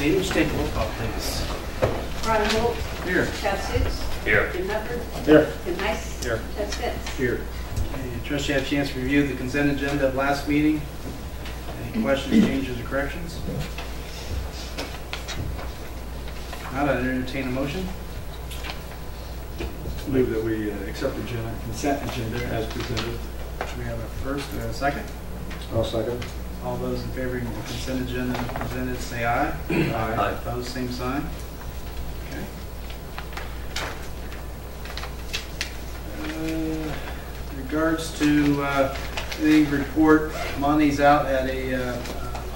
Meeting, just take a roll call, please. Brian Holt. Here. K.I.S. Here. Jim Hubbard. Here. K.I.S. Here. Ted Spence. Here. Okay, trustee had a chance to review the consent agenda of last meeting. Any questions, changes, or corrections? Not, I'd entertain a motion. Move that we accept the consent agenda as presented. We have a first and a second. I'll second. All those in favor of the consent agenda presented, say aye. Aye. Opposed, same sign. Okay. Regards to the report, Monty's out at a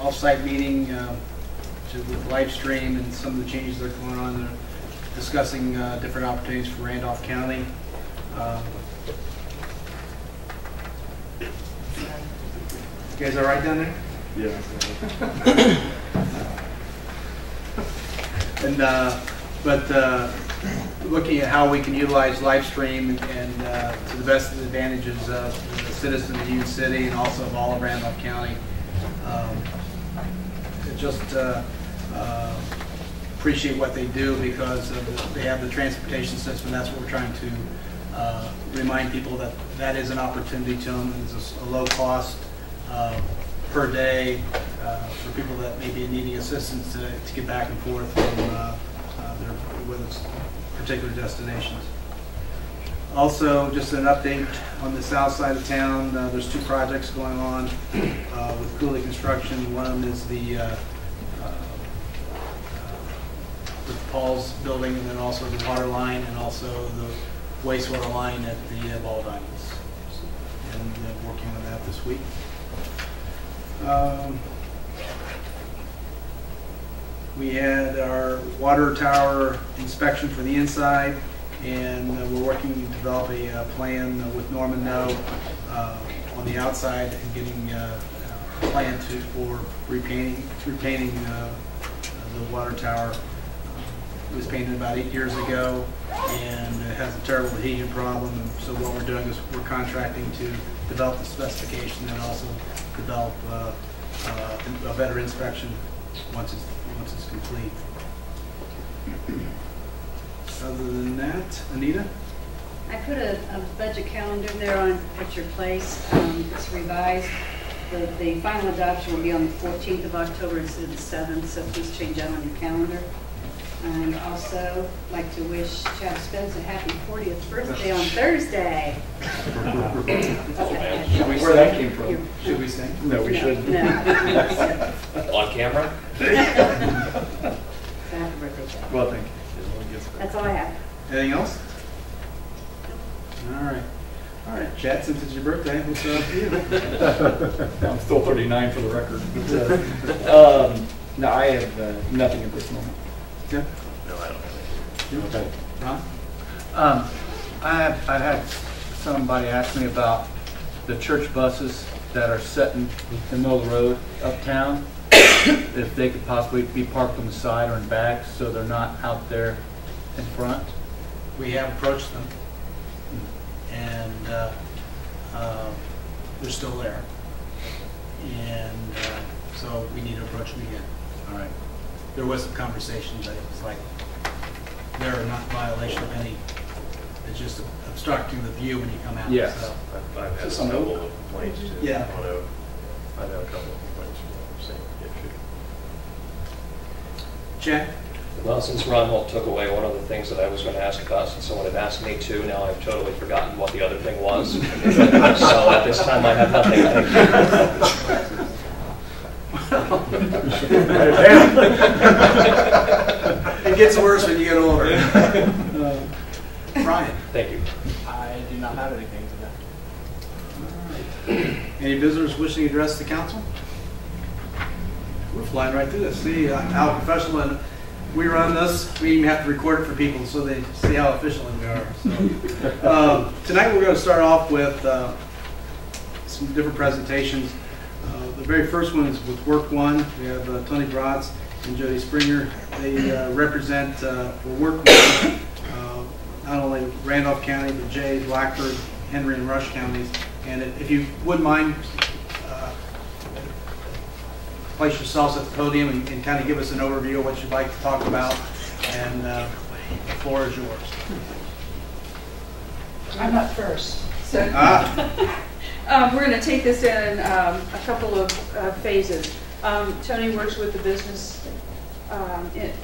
off-site meeting with live stream and some of the changes that are going on. They're discussing different opportunities for Randolph County. You guys all right down there? Yeah. And looking at how we can utilize live stream and to the best of the advantages of the citizens of Union City and also of all of Randolph County. Appreciate what they do because they have the transportation system. That's what we're trying to remind people that that is an opportunity to them. It's a low cost per day for people that may be needing assistance to get back and forth from their particular destinations. Also, just an update on the south side of town. There's two projects going on with Cooley Construction. One of them is the Paul's building, and then also the water line, and also the wastewater line at the Ball Diamonds. And working on that this week. We had our water tower inspection for the inside, and we're working to develop a plan with Norman No on the outside and getting a plan for repainting the water tower. It was painted about 8 years ago, and it has a terrible adhesion problem. And so what we're doing is we're contracting to develop the specification and also develop a better inspection once it's complete. Other than that, Anita? I put a budget calendar there at your place. It's revised. The final adoption will be on the 14th of October instead of the 7th, so please change that on your calendar. And also like to wish Chad Spence a happy 40th birthday on Thursday. Where that came from? Should we sing? No, we shouldn't. No. On camera? Happy birthday, Chad. Well, thank you. That's all I have. Anything else? All right. All right, Chad, since it's your birthday, we'll start with you. I'm still 39 for the record. No, I have nothing at this moment. Yeah. No, I don't have anything. Okay. Ron? I had somebody ask me about the church buses that are sitting in the middle of the road uptown, if they could possibly be parked on the side or in back so they're not out there in front. We have approached them, and they're still there. And so we need to approach them again. All right. There was some conversation, but it's like they're not in violation of any. It's just obstructing the view when you come out. Yes. So. I've had a couple of complaints too. Yeah. I know a couple of complaints from the same issue. Chad? Well, since Ron Holt took away one of the things that I was going to ask about, since someone had asked me to, now I've totally forgotten what the other thing was. So at this time, I have nothing. Thank you. It gets worse when you get older. Brian? Thank you. I do not have anything today. Any visitors wishing to address the council? We're flying right through this. See how professional and we run this. We even have to record it for people so they see how efficient we are. So, tonight we're going to start off with some different presentations. The very first one is with Work One. We have Tony Bratz and Jody Springer. They represent for Work One not only Randolph County, but Jay, Blackford, Henry, and Rush counties. And if you wouldn't mind place yourselves at the podium and kind of give us an overview of what you'd like to talk about. And the floor is yours. I'm up first. So Ah. we're going to take this in a couple of phases. Tony works with the business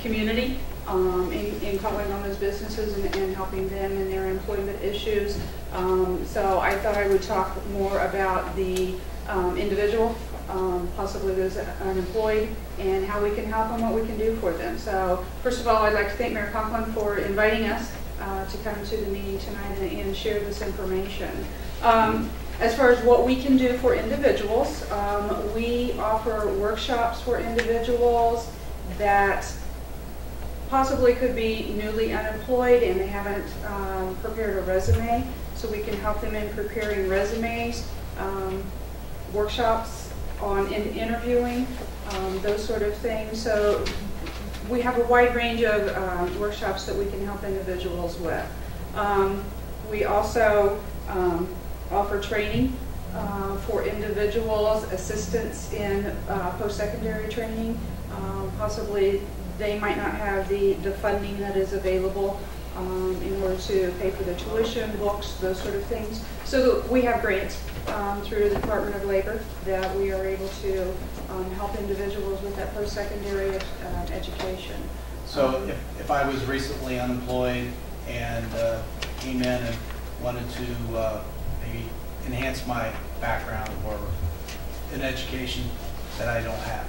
community in calling on those businesses and helping them in their employment issues. So I thought I would talk more about the individual, possibly those unemployed, and how we can help them, what we can do for them. So first of all, I'd like to thank Mayor Conklin for inviting us to come to the meeting tonight and share this information. As far as what we can do for individuals, we offer workshops for individuals that possibly could be newly unemployed and they haven't prepared a resume, so we can help them in preparing resumes, workshops on interviewing, those sort of things. So we have a wide range of workshops that we can help individuals with. We also offer training for individuals, assistance in post-secondary training. Possibly they might not have the funding that is available in order to pay for their tuition, books, those sort of things. So we have grants through the Department of Labor that we are able to help individuals with that post-secondary education. So if I was recently unemployed and came in and wanted to maybe enhance my background or an education that I don't have,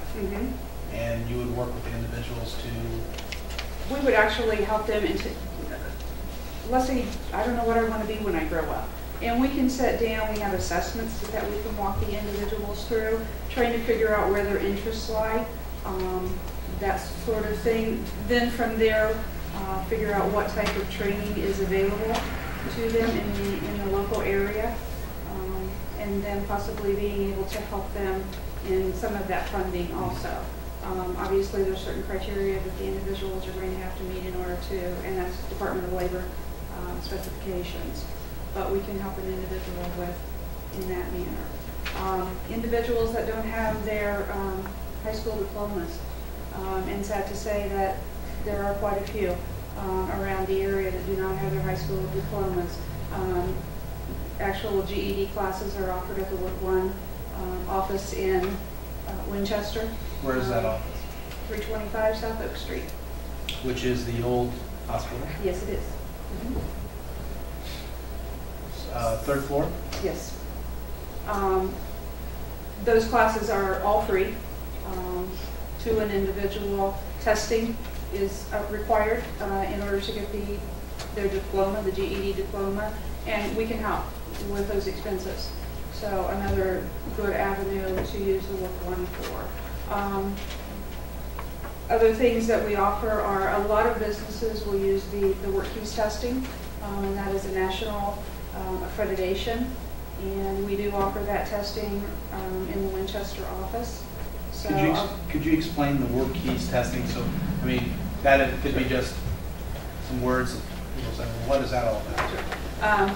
and you would work with the individuals to... We would actually help them into, let's say, I don't know what I want to be when I grow up. And we can sit down, we have assessments that we can walk the individuals through, trying to figure out where their interests lie, that sort of thing. Then from there, figure out what type of training is available to them in the local area, and then possibly being able to help them in some of that funding also. Obviously, there's certain criteria that the individuals are going to have to meet in order to, and that's Department of Labor specifications. But we can help an individual with in that manner. Individuals that don't have their high school diplomas, and sad to say that there are quite a few around the area that do not have their high school diplomas. Actual GED classes are offered at the Work One office in Winchester. Where is that office? 325 South Oak Street. Which is the old hospital? Yes, it is. Third floor? Yes. Those classes are all free to an individual. Testing is required in order to get their diploma, the GED diploma, and we can help with those expenses. So another good avenue to use the Work One for. Other things that we offer are a lot of businesses will use the Work Keys testing, and that is a national accreditation, and we do offer that testing in the Winchester office. So could you explain the Work Keys testing? So, I mean, that it could be just some words. People say, well, what is that all about?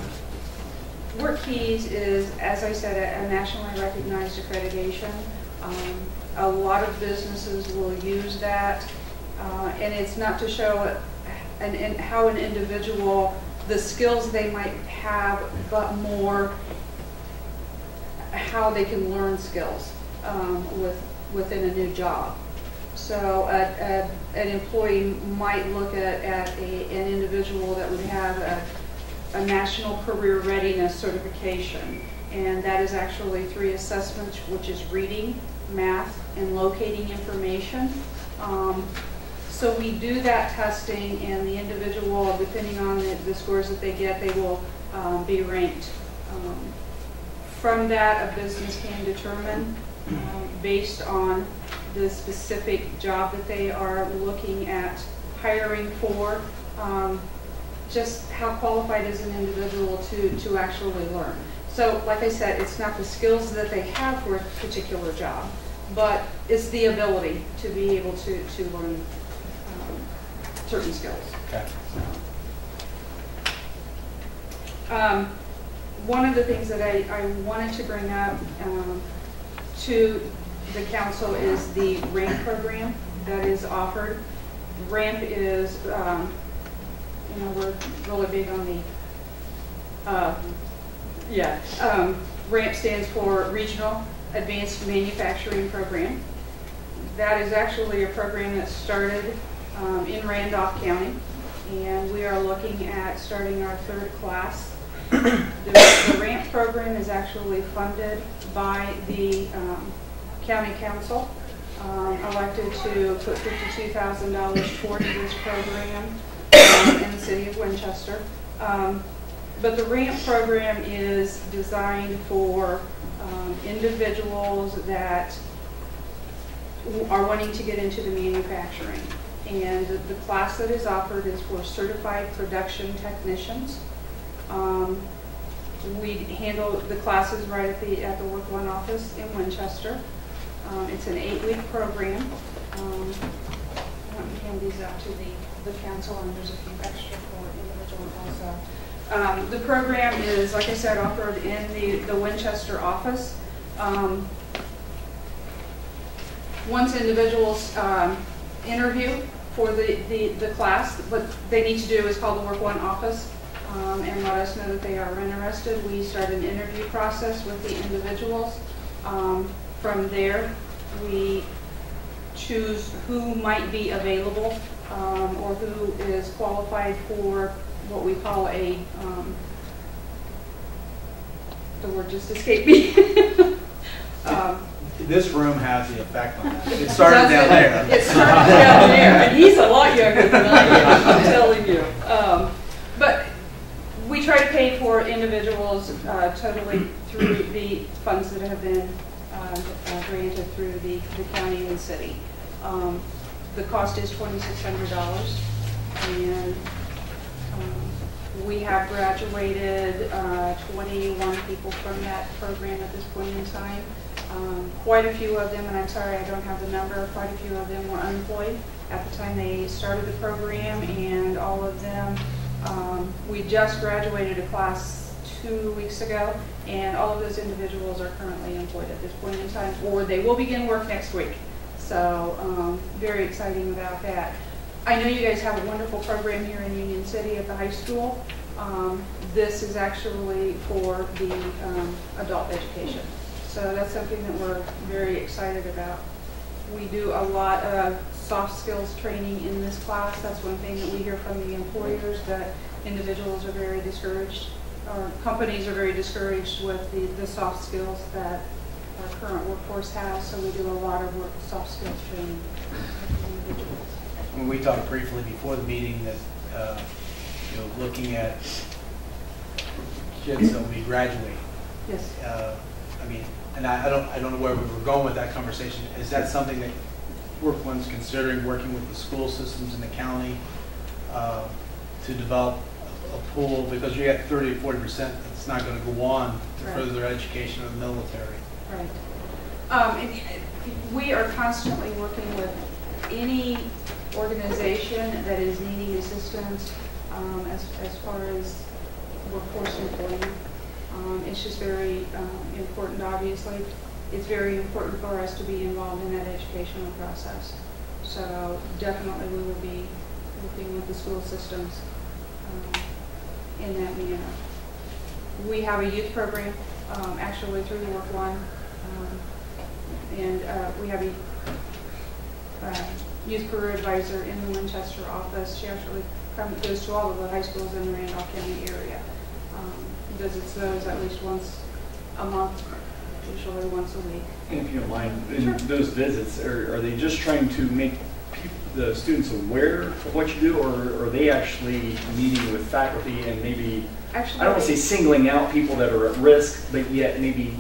Work Keys is, as I said, a nationally recognized accreditation. A lot of businesses will use that, and it's not to show how an individual, the skills they might have, but more how they can learn skills within a new job. So an employee might look at an individual that would have a National Career Readiness certification, and that is actually 3 assessments, which is reading, math, and locating information. So we do that testing, and the individual, depending on the scores that they get, they will be ranked. From that, a business can determine, based on the specific job that they are looking at hiring for, just how qualified is an individual to actually learn. So, like I said, it's not the skills that they have for a particular job, but it's the ability to be able to learn certain skills. Okay. One of the things that I wanted to bring up to the council is the RAMP program that is offered. RAMP is, we're really big on the, RAMP stands for Regional Advanced Manufacturing Program. That is actually a program that started in Randolph County, and we are looking at starting our 3rd class. The RAMP program is actually funded by the county council, elected to put $52,000 toward this program in the city of Winchester. But the RAMP program is designed for individuals that are wanting to get into the manufacturing. And the class that is offered is for certified production technicians. We handle the classes right at the Work One office in Winchester. It's an 8-week program. Let me hand these out to the council, and there's a few extra for individuals also. The program is, like I said, offered in the Winchester office. Once individuals interview for the class, what they need to do is call the Work One office and let us know that they are interested. We start an interview process with the individuals. From there, we choose who might be available or who is qualified for what we call a, the word just escaped me. This room has the effect on that. It started down there. It started down there, and he's a lot younger than I am, I'm telling you. But we try to pay for individuals totally through the funds that have been granted through the county and the city. The cost is $2,600, and we have graduated 21 people from that program at this point in time. Quite a few of them, and I'm sorry I don't have the number, quite a few of them were unemployed at the time they started the program, and all of them, we just graduated a class 2 weeks ago, and all of those individuals are currently employed at this point in time, or they will begin work next week. So very exciting about that. I know you guys have a wonderful program here in Union City at the high school. This is actually for the adult education. So that's something that we're very excited about. We do a lot of soft skills training in this class. That's one thing that we hear from the employers, that individuals are very discouraged, or companies are very discouraged with the soft skills that our current workforce has. So we do a lot of soft skills training with individuals. When we talked briefly before the meeting that looking at kids that will be graduating. Yes. I mean, and I don't know where we were going with that conversation. Is that something that Work One's considering, working with the school systems in the county to develop a pool, because you got 30 or 40% that's not going to go on to Right. further their education in the military. Right. And we are constantly working with any organization that is needing assistance as far as workforce employment. It's just very important, obviously. It's very important for us to be involved in that educational process. So definitely we will be working with the school systems in that manner. We have a youth program actually through Work One, and we have a youth career advisor in the Winchester office. She actually goes to all of the high schools in the Randolph County area. Visits those at least once a month, usually once a week. And if you don't mind, in those visits, are they just trying to make the students aware of what you do, or are they actually meeting with faculty and maybe, Actually, I don't want to say singling out people that are at risk, but yet maybe,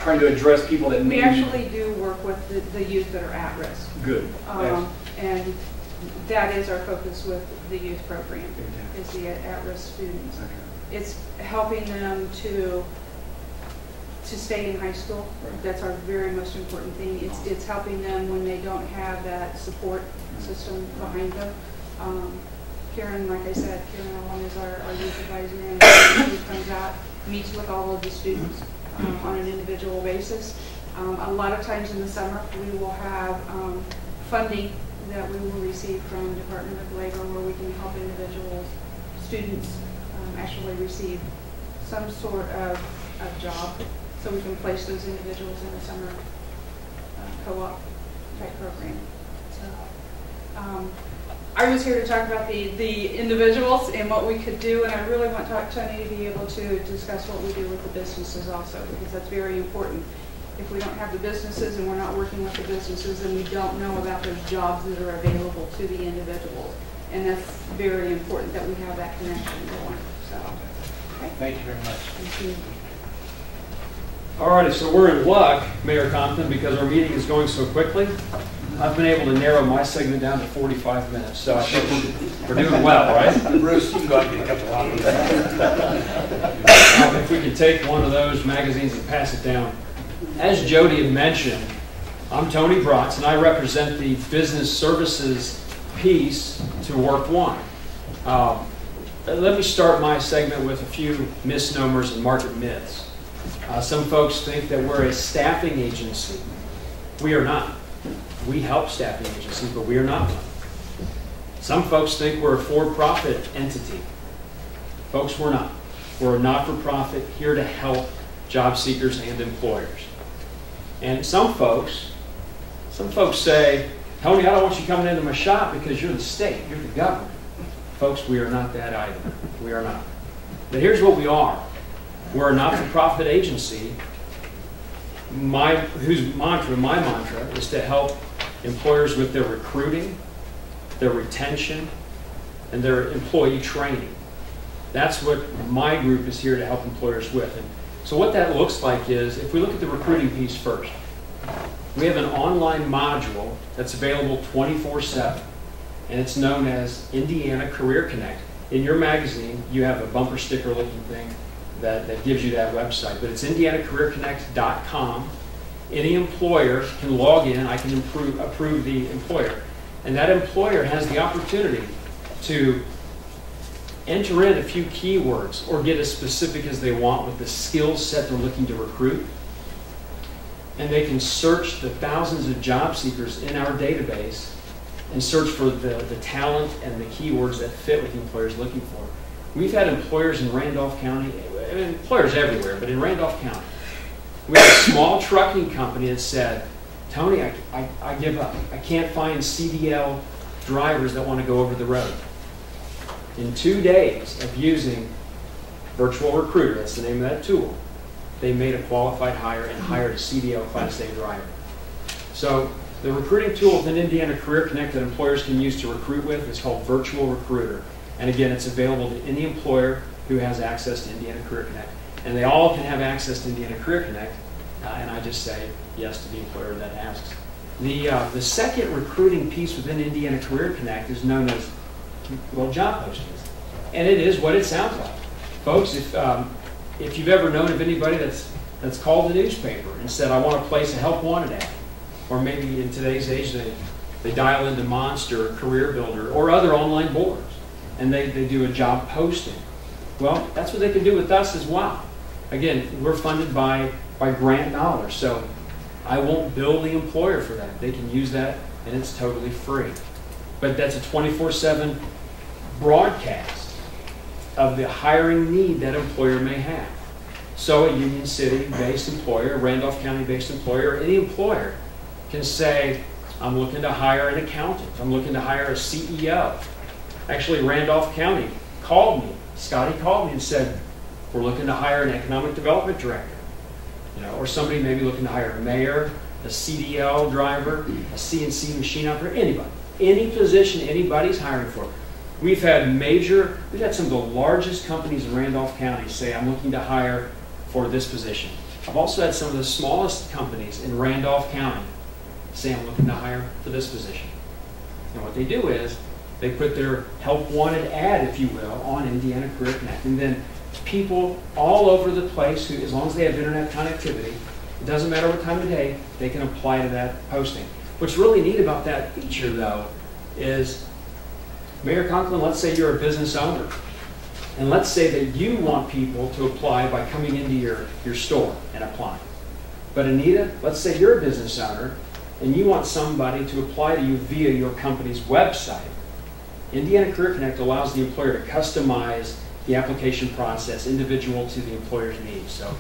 trying to address people that we maybe... actually do work with the youth that are at risk. Good. And that is our focus with the youth program, Fantastic. is the at-risk students. Okay. It's helping them to stay in high school. Right. That's our very most important thing. It's helping them when they don't have that support system behind them. Karen, like I said, Karen Owen is our youth advisor, and she comes out, meets with all of the students on an individual basis. A lot of times in the summer, we will have funding that we will receive from Department of Labor where we can help individuals, students actually receive some sort of job, so we can place those individuals in the summer co-op type program. So, I was here to talk about the individuals and what we could do, and I really want Tony to be able to discuss what we do with the businesses also, because that's very important. If we don't have the businesses and we're not working with the businesses, then we don't know about those jobs that are available to the individuals. And that's very important that we have that connection going. So, okay. Thank you very much. Thank you. All righty, so we're in luck, Mayor Compton, because our meeting is going so quickly. I've been able to narrow my segment down to 45 minutes, so I think we're doing well, right? Bruce, you can go ahead and get a couple of If we could take one of those magazines and pass it down. As Jody had mentioned, I'm Tony Bratz, and I represent the business services piece to Work One. Let me start my segment with a few misnomers and market myths. Some folks think that we're a staffing agency. We are not. We help staffing agencies, but we are not one. Some folks think we're a for-profit entity. Folks, we're not. We're a not-for-profit here to help job seekers and employers. And some folks say, Tony, I don't want you coming into my shop because you're the state, you're the government. Folks, we are not that either. We are not. But here's what we are. We're a not-for-profit agency whose mantra, my mantra, is to help employers with their recruiting, their retention, and their employee training. That's what my group is here to help employers with. And so what that looks like is, if we look at the recruiting piece first, we have an online module that's available 24/7, and it's known as Indiana Career Connect. In your magazine, you have a bumper sticker looking thing that gives you that website, but it's indianacareerconnect.com. Any employer can log in. I can approve the employer, and that employer has the opportunity to enter in a few keywords or get as specific as they want with the skill set they're looking to recruit. And they can search the thousands of job seekers in our database and search for the talent and the keywords that fit what the employer is looking for. We've had employers in Randolph County, employers everywhere, but in Randolph County, we had a small trucking company that said, Tony, I give up. I can't find CDL drivers that want to go over the road. In 2 days of using Virtual Recruiter, that's the name of that tool, they made a qualified hire and hired a CDL Class A driver. So the recruiting tool within Indiana Career Connect that employers can use to recruit with is called Virtual Recruiter. And again, it's available to any employer who has access to Indiana Career Connect. And they all can have access to Indiana Career Connect, and I just say yes to the employer that asks. The second recruiting piece within Indiana Career Connect is known as, well, job postings. And it is what it sounds like. Folks, if you've ever known of anybody that's called the newspaper and said, I want to place a help wanted ad, or maybe in today's age they dial into Monster, Career Builder, or other online boards, and they do a job posting. Well, that's what they can do with us as well. Again, we're funded by grant dollars, so I won't bill the employer for that. They can use that, and it's totally free. But that's a 24/7 broadcast of the hiring need that employer may have. So a Union City-based employer, Randolph County-based employer, or any employer can say, I'm looking to hire an accountant. I'm looking to hire a CEO. Actually, Randolph County called me. Scotty called me and said, we're looking to hire an economic development director. Or somebody maybe looking to hire a mayor, a CDL driver, a CNC machine operator, anybody. Any position anybody's hiring for. We've had some of the largest companies in Randolph County say, I'm looking to hire for this position. I've also had some of the smallest companies in Randolph County say, I'm looking to hire for this position. And what they do is, they put their help wanted ad, if you will, on Indiana Career Connect. And then people all over the place, who, as long as they have internet connectivity, it doesn't matter what time of day, they can apply to that posting. What's really neat about that feature, though, is, Mayor Conklin, let's say you're a business owner, and let's say that you want people to apply by coming into your store and applying. But Anita, let's say you're a business owner and you want somebody to apply to you via your company's website. Indiana Career Connect allows the employer to customize the application process individual to the employer's needs. So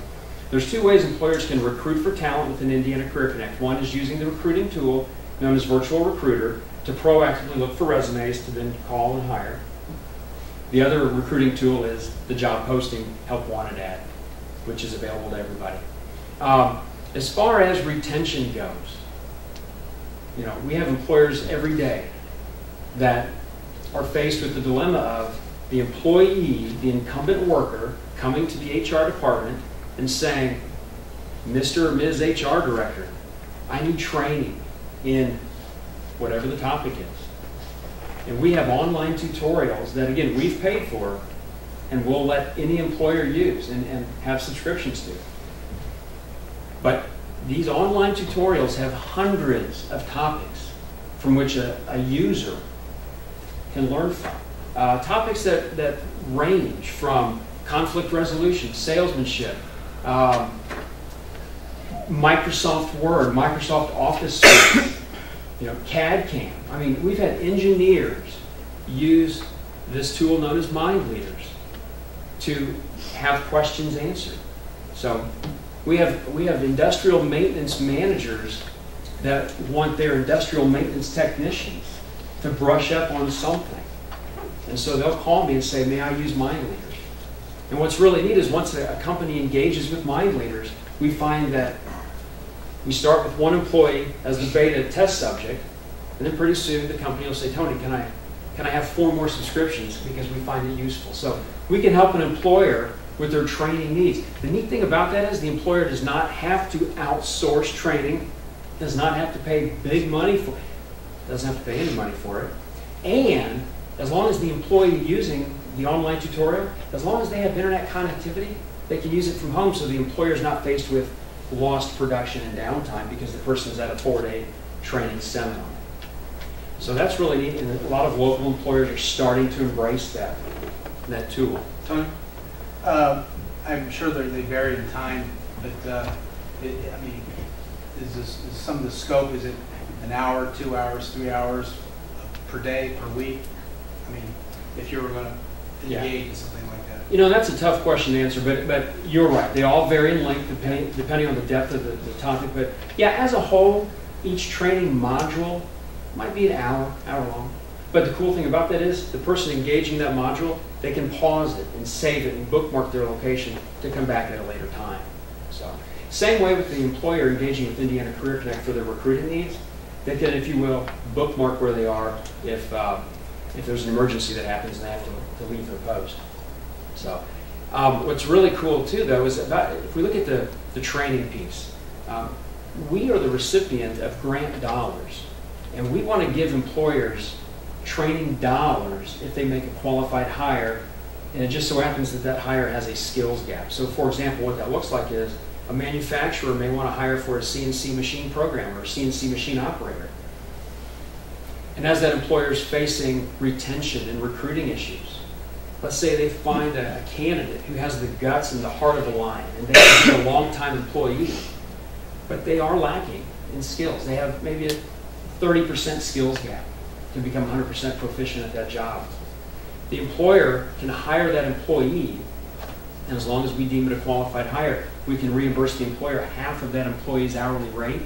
there's two ways employers can recruit for talent within Indiana Career Connect. One is using the recruiting tool known as Virtual Recruiter to proactively look for resumes to then call and hire. The other recruiting tool is the job posting Help Wanted ad, which is available to everybody. As far as retention goes, we have employers every day that are faced with the dilemma of the employee, the incumbent worker, coming to the HR department and saying, Mr. or Ms. HR Director, I need training in whatever the topic is. And we have online tutorials that, again, we've paid for and we'll let any employer use and have subscriptions to. But these online tutorials have hundreds of topics from which a user can learn from. Topics that range from conflict resolution, salesmanship, Microsoft Word, Microsoft Office Suite, CAD/CAM. I mean, we've had engineers use this tool known as Mind Leaders to have questions answered. So we have industrial maintenance managers that want their industrial maintenance technicians to brush up on something. And so they'll call me and say, may I use Mind Leaders? And what's really neat is once a company engages with Mind Leaders, we find that we start with one employee as the beta test subject, and then pretty soon the company will say, Tony, can I have 4 more subscriptions because we find it useful? So we can help an employer with their training needs. The neat thing about that is the employer does not have to outsource training, does not have to pay big money for it, doesn't have to pay any money for it, and as long as the employee using the online tutorial, as long as they have internet connectivity, they can use it from home so the employer is not faced with lost production and downtime because the person is at a 4-day training seminar. So that's really neat, and a lot of local employers are starting to embrace that tool. Tony? I'm sure they vary in time, but is some of the scope, is it an hour, 2 hours, 3 hours per day, per week? I mean, if you were going to engage in something like that. That's a tough question to answer, but you're right. They all vary in length depending on the depth of the topic. But yeah, as a whole, each training module might be an hour long. But the cool thing about that is the person engaging that module, they can pause it and save it and bookmark their location to come back at a later time. So same way with the employer engaging with Indiana Career Connect for their recruiting needs, they can, if you will, bookmark where they are if there's an emergency that happens and they have to leave their post. So what's really cool too, though, is if we look at the training piece, we are the recipient of grant dollars, and we want to give employers training dollars if they make a qualified hire, and it just so happens that hire has a skills gap. So for example, what that looks like is a manufacturer may want to hire for a CNC machine programmer or a CNC machine operator. And as that employer is facing retention and recruiting issues, let's say they find a candidate who has the guts and the heart of the line, and they can be a long-time employee, but they are lacking in skills. They have maybe a 30% skills gap to become 100% proficient at that job. The employer can hire that employee, and as long as we deem it a qualified hire, we can reimburse the employer half of that employee's hourly rate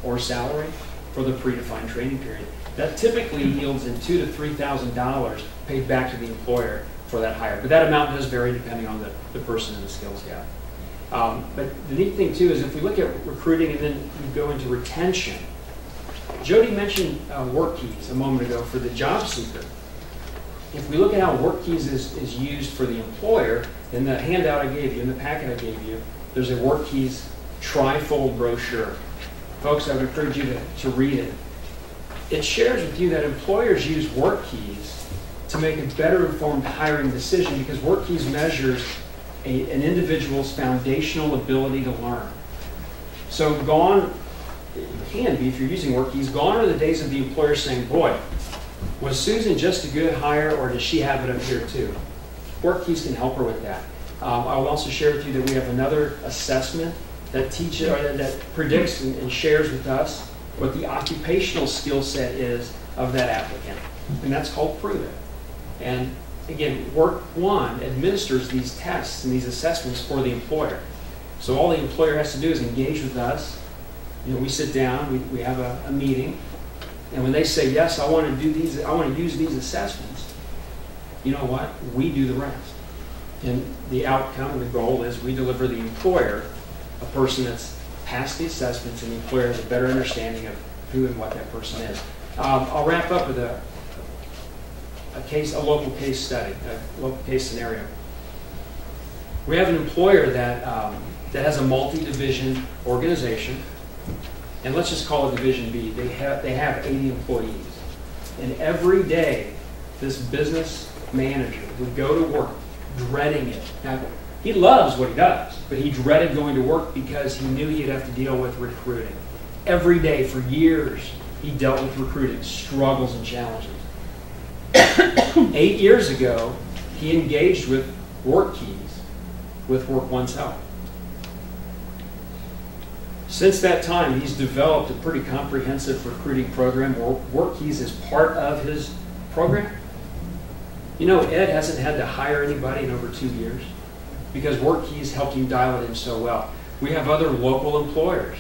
or salary for the predefined training period. That typically yields in $2,000 to $3,000 paid back to the employer for that hire. But that amount does vary depending on the person and the skills gap. But the neat thing too is if we look at recruiting and then we go into retention, Jody mentioned work keys a moment ago for the job seeker. If we look at how work keys is used for the employer, in the handout I gave you, in the packet I gave you, there's a work keys trifold brochure. Folks, I would encourage you to read it. It shares with you that employers use work keys to make a better informed hiring decision because work keys measures an individual's foundational ability to learn. So gone, it can be, if you're using work keys, gone are the days of the employer saying, boy, was Susan just a good hire or does she have it up here too? Work keys can help her with that. I will also share with you that we have another assessment that teaches or that predicts and shares with us what the occupational skill set is of that applicant. And that's called Prove It. And again, Work One administers these tests and these assessments for the employer. So all the employer has to do is engage with us. You know, we sit down, we have a meeting, and when they say, yes, I want to do these, I want to use these assessments, you know what? We do the rest. And the outcome and the goal is we deliver the employer a person that's passed the assessments, and the employer has a better understanding of who and what that person is. I'll wrap up with a local case study, a local case scenario. We have an employer that has a multi-division organization, and let's just call it Division B. They have 80 employees, and every day this business manager would go to work dreading it. Now, he loves what he does, but he dreaded going to work because he knew he'd have to deal with recruiting. Every day for years, he dealt with recruiting struggles and challenges. 8 years ago, he engaged with Work Keys with Work One's help. Since that time, he's developed a pretty comprehensive recruiting program where Work Keys is part of his program. You know, Ed hasn't had to hire anybody in over 2 years because Work Keys helped him dial it in so well. We have other local employers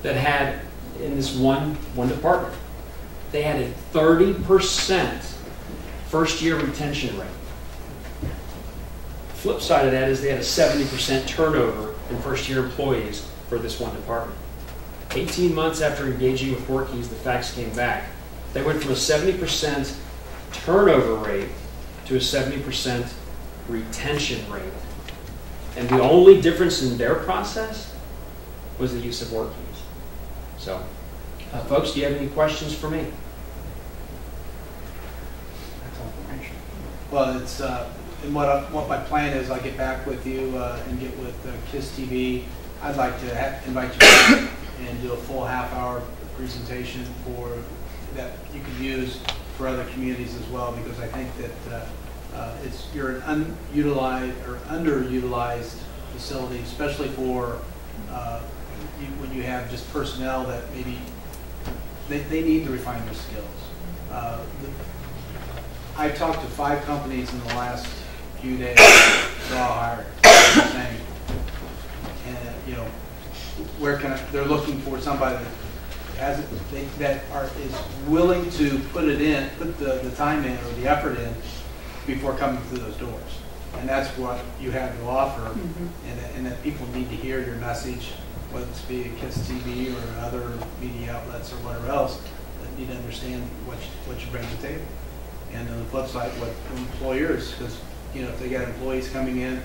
that had, in this one department, they had a 30% first-year retention rate. The flip side of that is they had a 70% turnover in first-year employees for this one department. 18 months after engaging with Work Keys, the facts came back. They went from a 70% turnover rate to a 70% retention rate. And the only difference in their process was the use of Work Keys. So, folks, do you have any questions for me? Well, it's and what my plan is, I'll get back with you and get with K.I.S.S TV. I'd like to invite you back and do a full half-hour presentation for that you could use for other communities as well, because I think that you're an unutilized or underutilized facility, especially for when you have just personnel that maybe they need to refine their skills. I've talked to 5 companies in the last few days. They're all hired. And you know, they're looking for somebody that is willing to put the time in or the effort in before coming through those doors. And that's what you have to offer, and that people need to hear your message, whether it's via K.I.S.S TV or other media outlets or whatever else, that need to understand what you bring to the table. And on the flip side, what employers, because you know, if they got employees coming in,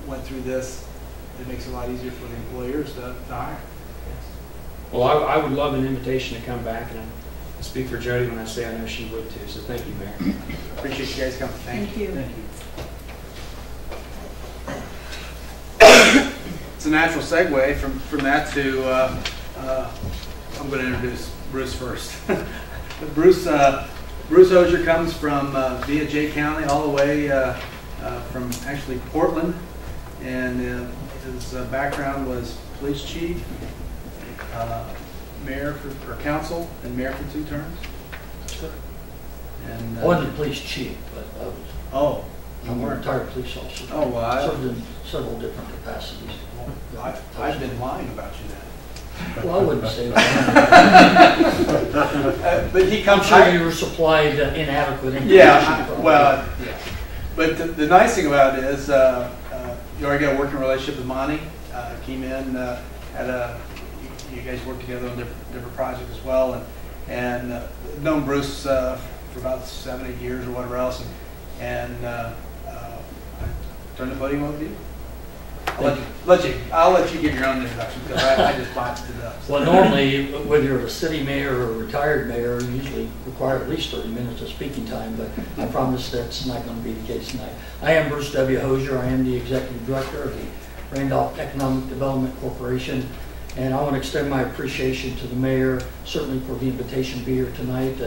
went through this, it makes it a lot easier for the employers to hire. Well, I would love an invitation to come back, and I speak for Jody when I say I know she would too. So thank you, Mayor. Appreciate you guys coming. Thank you. Thank you. It's a natural segue from that to I'm going to introduce Bruce first. Bruce Osier comes from via Jay County all the way from actually Portland, and his background was police chief, mayor for council, and mayor for 2 terms. And I wasn't a police chief, but I was. Oh, I'm a retired police officer. Oh, well, I served in several different capacities. I've been lying about you then. Well, I wouldn't say that. But he comes. I'm sure you were supplied inadequate information. Yeah, well, yeah. But the nice thing about it is, you already got a working relationship with Monty. Came in, you guys worked together on different projects as well, and known Bruce for about 7-8 years or whatever else, and I turn the podium over to you. I'll let you give your own introduction, because I just botched it up. Well, normally, whether you're a city mayor or a retired mayor, you usually require at least 30 minutes of speaking time, but I promise that's not going to be the case tonight. I am Bruce W. Hosier. I am the Executive Director of the Randolph Economic Development Corporation, and I want to extend my appreciation to the mayor, certainly for the invitation to be here tonight.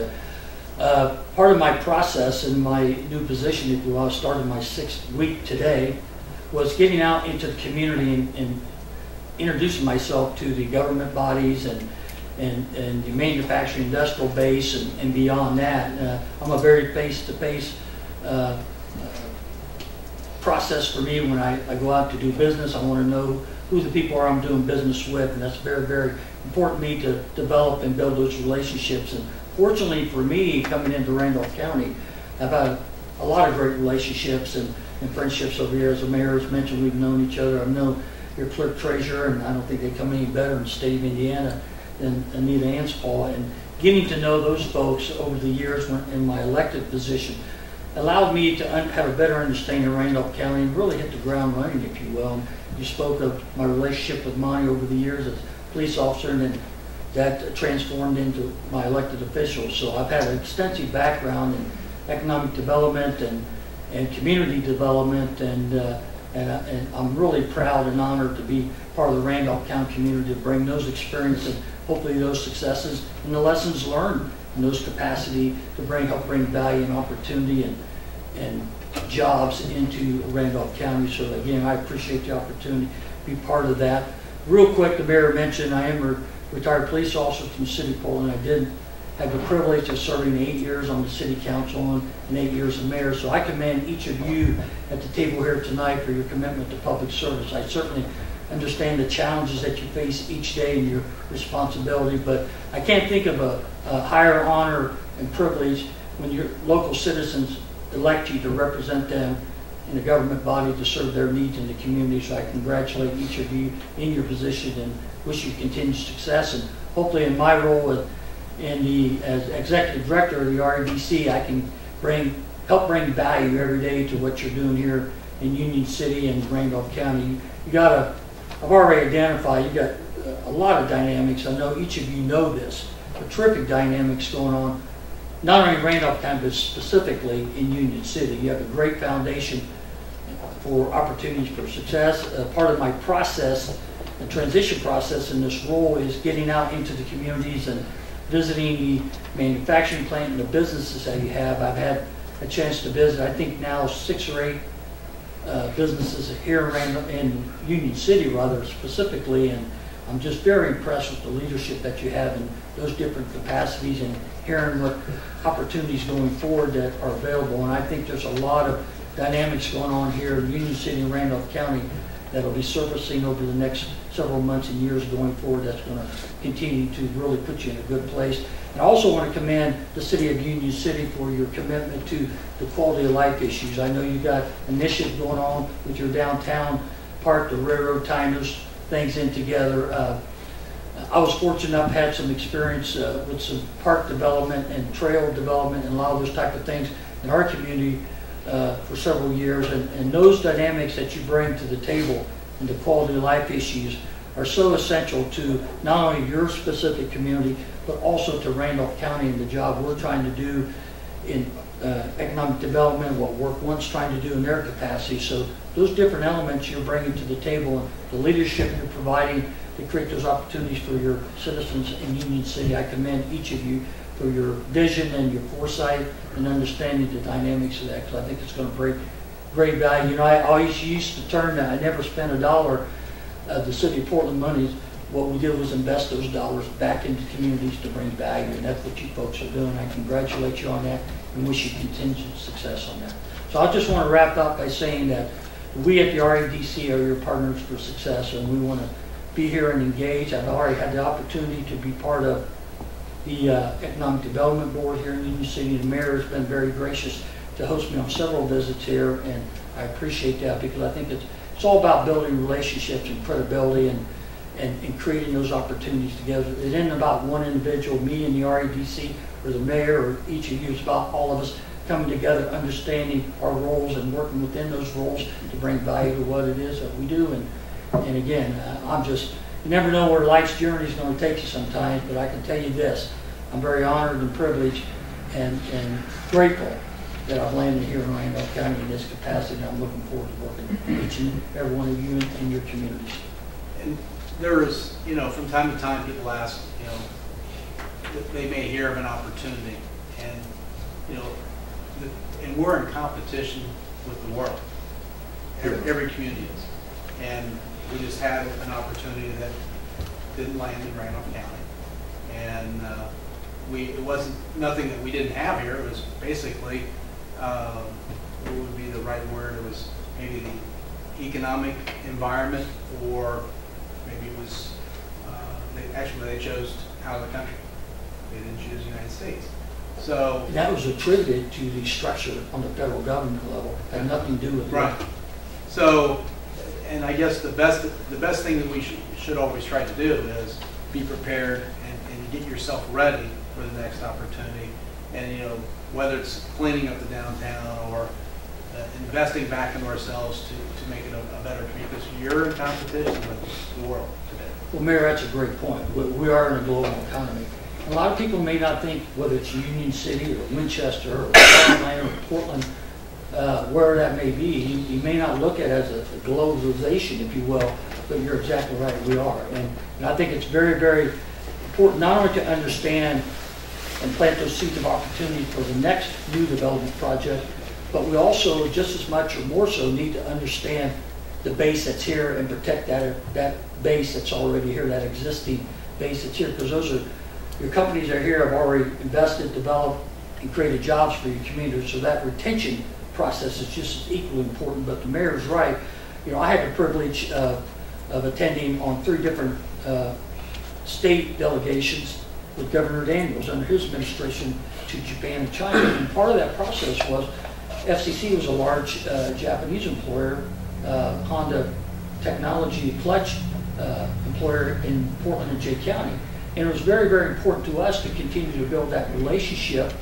Part of my process in my new position, if you will, I started my 6th week today, was getting out into the community and introducing myself to the government bodies and the manufacturing industrial base and beyond that. I'm a very face-to-face process for me when I go out to do business. I want to know who the people are I'm doing business with, and that's very, very important to me to develop and build those relationships. And fortunately for me, coming into Randolph County, I've had a lot of great relationships and friendships over here. As the mayor has mentioned, we've known each other. I've known your clerk treasurer, and I don't think they come any better in the state of Indiana than Anita Anspaugh. And getting to know those folks over the years in my elected position allowed me to have a better understanding of Randolph County and really hit the ground running, if you will. You spoke of my relationship with Monty over the years as a police officer, and then that transformed into my elected official. So I've had an extensive background in economic development and community development, and I'm really proud and honored to be part of the Randolph County community to bring those experiences, hopefully those successes, and the lessons learned in those capacity to help bring value and opportunity and jobs into Randolph County. So again, I appreciate the opportunity to be part of that. Real quick, the mayor mentioned I am a retired police officer from the city of Portland. I did have the privilege of serving 8 years on the city council and 8 years as mayor. So I commend each of you at the table here tonight for your commitment to public service. I certainly understand the challenges that you face each day and your responsibility, but I can't think of a higher honor and privilege when your local citizens elect you to represent them in a government body to serve their needs in the community. So I congratulate each of you in your position and wish you continued success. And hopefully in my role as executive director of the REDC, I can help bring value every day to what you're doing here in Union City and Randolph County. I've already identified, you got a lot of dynamics. I know each of you know this, but terrific dynamics going on, not only in Randolph County, but specifically in Union City. You have a great foundation for opportunities for success. Part of my process, the transition process in this role, is getting out into the communities and visiting the manufacturing plant and the businesses that you have. I've had a chance to visit, I think now 6 or 8 businesses here in Union City, rather specifically, and I'm just very impressed with the leadership that you have in those different capacities and hearing what opportunities going forward that are available. And I think there's a lot of dynamics going on here in Union City and Randolph County that'll be surfacing over the next several months and years going forward. That's going to continue to really put you in a good place. And I also want to commend the City of Union City for your commitment to the quality of life issues. I know you got initiatives going on with your downtown park, the railroad, tying those things in together. I was fortunate enough to have some experience with some park development and trail development and a lot of those type of things in our community for several years. And those dynamics that you bring to the table and the quality of life issues are so essential to not only your specific community, but also to Randolph County and the job we're trying to do in economic development, what Work One's trying to do in their capacity. So those different elements you're bringing to the table and the leadership you're providing to create those opportunities for your citizens in Union City, I commend each of you for your vision and your foresight and understanding the dynamics of that, because I think it's going to bring great value. You know, I always used to term that I never spent a dollar of the City of Portland monies. What we did was invest those dollars back into communities to bring value, and that's what you folks are doing. I congratulate you on that and wish you continued success on that. So I just want to wrap up by saying that we at the REDC are your partners for success, and we want to be here and engage. I've already had the opportunity to be part of the Economic Development Board here in Union City. The mayor has been very gracious to host me on several visits here, and I appreciate that because I think it's all about building relationships and credibility and creating those opportunities together. It isn't about one individual, me and the REDC, or the mayor, or each of you. It's about all of us coming together, understanding our roles and working within those roles to bring value to what it is that we do. And again, you never know where life's journey is going to take you sometimes, but I can tell you this, I'm very honored and privileged and grateful that I've landed here in Randolph County in this capacity, and I'm looking forward to working with each and every one of you in your communities. And there's, from time to time people ask, they may hear of an opportunity, and, and we're in competition with the world. Every community is. And we just had an opportunity that didn't land in Randolph County. And it wasn't nothing that we didn't have here. It was basically, what would be the right word? It was maybe the economic environment, or maybe it was, they chose out of the country. They didn't choose the United States. So And that was attributed to the structure on the federal government level. It had nothing to do with right. So, and I guess the best thing that we should always try to do is be prepared and get yourself ready for the next opportunity. And whether it's cleaning up the downtown or investing back into ourselves to make it a better community, because you're in competition with the world today. Well, Mayor, that's a great point. We are in a global economy. A lot of people may not think, whether it's Union City or Winchester or Atlanta or Portland, where that may be, you may not look at it as a globalization, if you will, but you're exactly right, we are. And I think it's very, very important not only to understand and plant those seeds of opportunity for the next new development project, but we also, just as much or more so, need to understand the base that's here and protect that base that's already here, that existing base that's here, because those are, your companies that are here have already invested, developed, and created jobs for your community, so that retention process is just as equally important. But the mayor's right. I had the privilege of attending on 3 different state delegations with Governor Daniels under his administration to Japan and China. And part of that process was FCC was a large Japanese employer, Honda Technology Clutch employer in Portland and Jay County. And it was very, very important to us to continue to build that relationship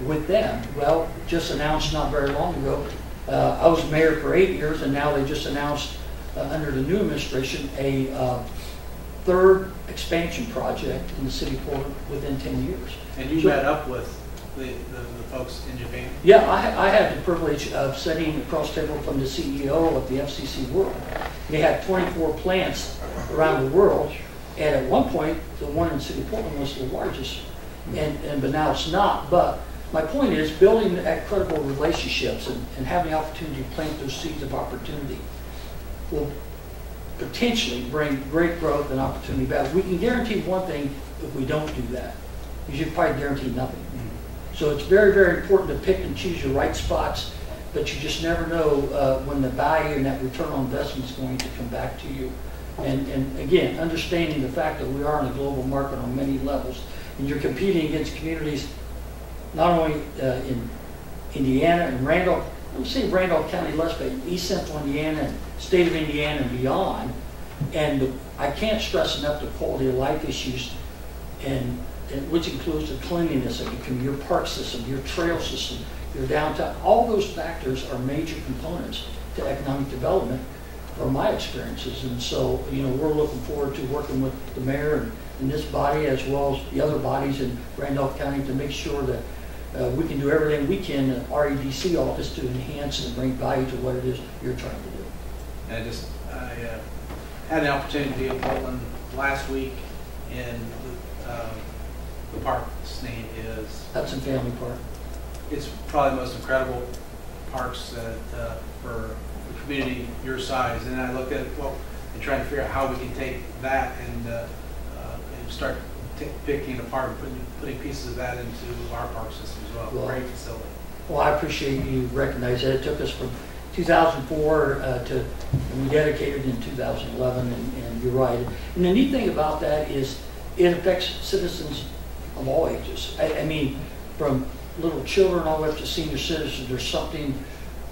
with them. Well, just announced not very long ago, I was mayor for 8 years, and now they just announced under the new administration a 3rd expansion project in the city of Portland within 10 years. And you met up with the folks in Japan? Yeah, I had the privilege of sitting across the table from the CEO of the FCC World. They had 24 plants around the world, and at one point, the one in the city of Portland was the largest, but now it's not. But my point is, building that credible relationships and having the opportunity to plant those seeds of opportunity will potentially bring great growth and opportunity back. We can guarantee one thing: if we don't do that, you should probably guarantee nothing. So it's very, very important to pick and choose your right spots, but you just never know when the value and that return on investment is going to come back to you. And again, understanding the fact that we are in a global market on many levels, and you're competing against communities not only in Indiana and Randolph, let me say Randolph County less, but East Central Indiana and state of Indiana and beyond. And I can't stress enough the quality of life issues, and which includes the cleanliness of your park system, your trail system, your downtown. All those factors are major components to economic development from my experiences. And so, we're looking forward to working with the mayor and this body, as well as the other bodies in Randolph County, to make sure that we can do everything we can in our EDC office to enhance and bring value to what it is you're trying to do. And I had the opportunity to be in Portland last week, and the park's name is Hudson Family Park. It's probably the most incredible parks that for a community your size. And I looked at it, and trying to figure out how we can take that and start picking it apart and putting pieces of that into our park system as well. Great facility. Well, I appreciate you recognizing that. It took us from 2004 to, and we dedicated in 2011, and you're right. And the neat thing about that is it affects citizens of all ages. I mean, from little children all the way up to senior citizens, there's something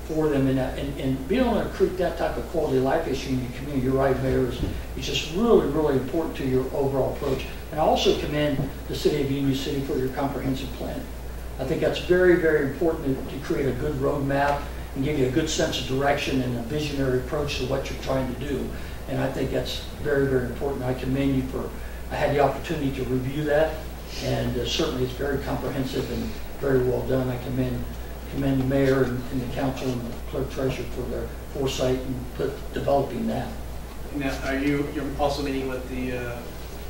for them. And being able to recruit that type of quality of life issue in your community, you're right, Mayor, is just really, really important to your overall approach. And I also commend the City of Union City for your comprehensive plan. I think that's very, very important to create a good roadmap and give you a good sense of direction and a visionary approach to what you're trying to do. And I think that's very, very important. I commend you for, I had the opportunity to review that, and certainly it's very comprehensive and very well done. I commend the mayor and the council and the clerk treasurer for their foresight in developing that. Now, you're also meeting with the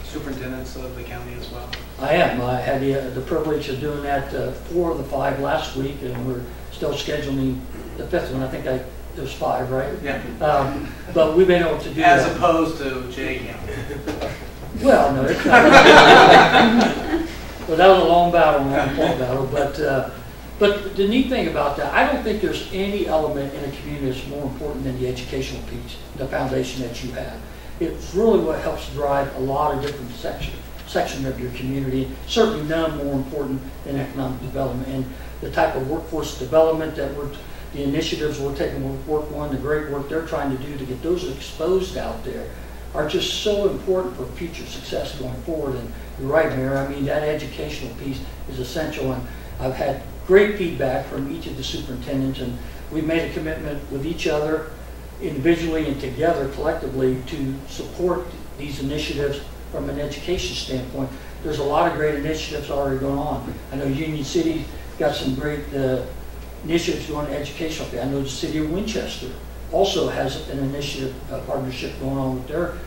superintendents of the county as well? I am. I had the privilege of doing that 4 of the 5 last week, and we're still scheduling the 5th one. I think I there's 5, right? Yeah. But we've been able to do As that. opposed to J County. Well, no, it's not. Well, that was a long battle, a long battle. But the neat thing about that, I don't think there's any element in a community that's more important than the educational piece, the foundation that you have. It's really what helps drive a lot of different sections of your community. Certainly none more important than economic development and the type of workforce development that the initiatives we're taking with Work One, the great work they're trying to do to get those exposed out there are just so important for future success going forward. And you're right, Mayor, I mean, that educational piece is essential. And I've had great feedback from each of the superintendents, and we've made a commitment with each other, individually and together, collectively, to support these initiatives from an education standpoint. There's a lot of great initiatives already going on. I know Union City got some great initiatives going on educational. I know the city of Winchester also has an initiative, a partnership going on with their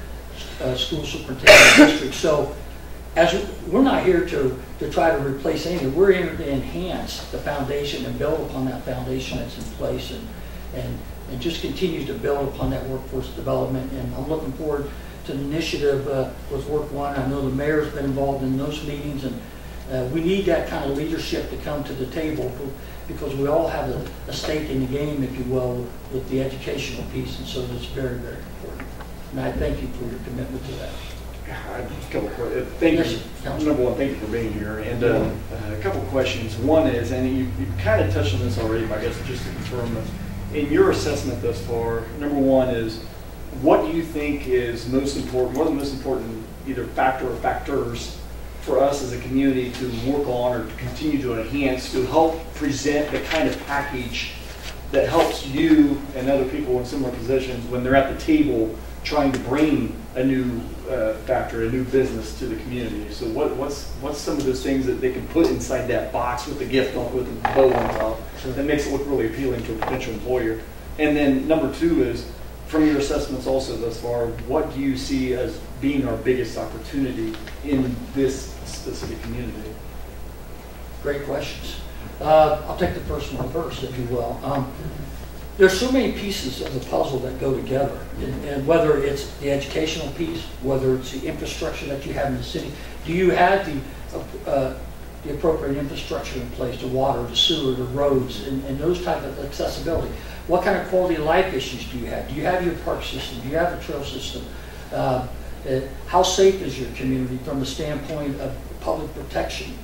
school superintendent district. So we're not here to try to replace anything. We're here to enhance the foundation and build upon that foundation that's in place and just continue to build upon that workforce development. And I'm looking forward to the initiative with Work One. I know the mayor's been involved in those meetings, and we need that kind of leadership to come to the table because we all have a stake in the game, if you will, with the educational piece, and so that's very, very important. And I thank you for your commitment to that. A couple of questions. Thank you. Number one, thank you for being here. And a couple of questions. One is, and you kind of touched on this already, but I guess just to confirm, in your assessment thus far, number one is, what do you think is most important? What are the most important either factor or factors for us as a community to work on or to continue to enhance to help present the kind of package that helps you and other people in similar positions when they're at the table trying to bring a new factor, a new business to the community? So what's some of those things that they can put inside that box with the gift on, with the bow on top, that makes it look really appealing to a potential employer? And then number two is, from your assessments also thus far, what do you see as being our biggest opportunity in this specific community? Great questions. I'll take the first one first, if you will. There's so many pieces of the puzzle that go together, and whether it's the educational piece, whether it's the infrastructure that you have in the city. Do you have the appropriate infrastructure in place, the water, the sewer, the roads, and those type of accessibility? What kind of quality of life issues do you have? Do you have your park system? Do you have a trail system? How safe is your community from the standpoint of public protection?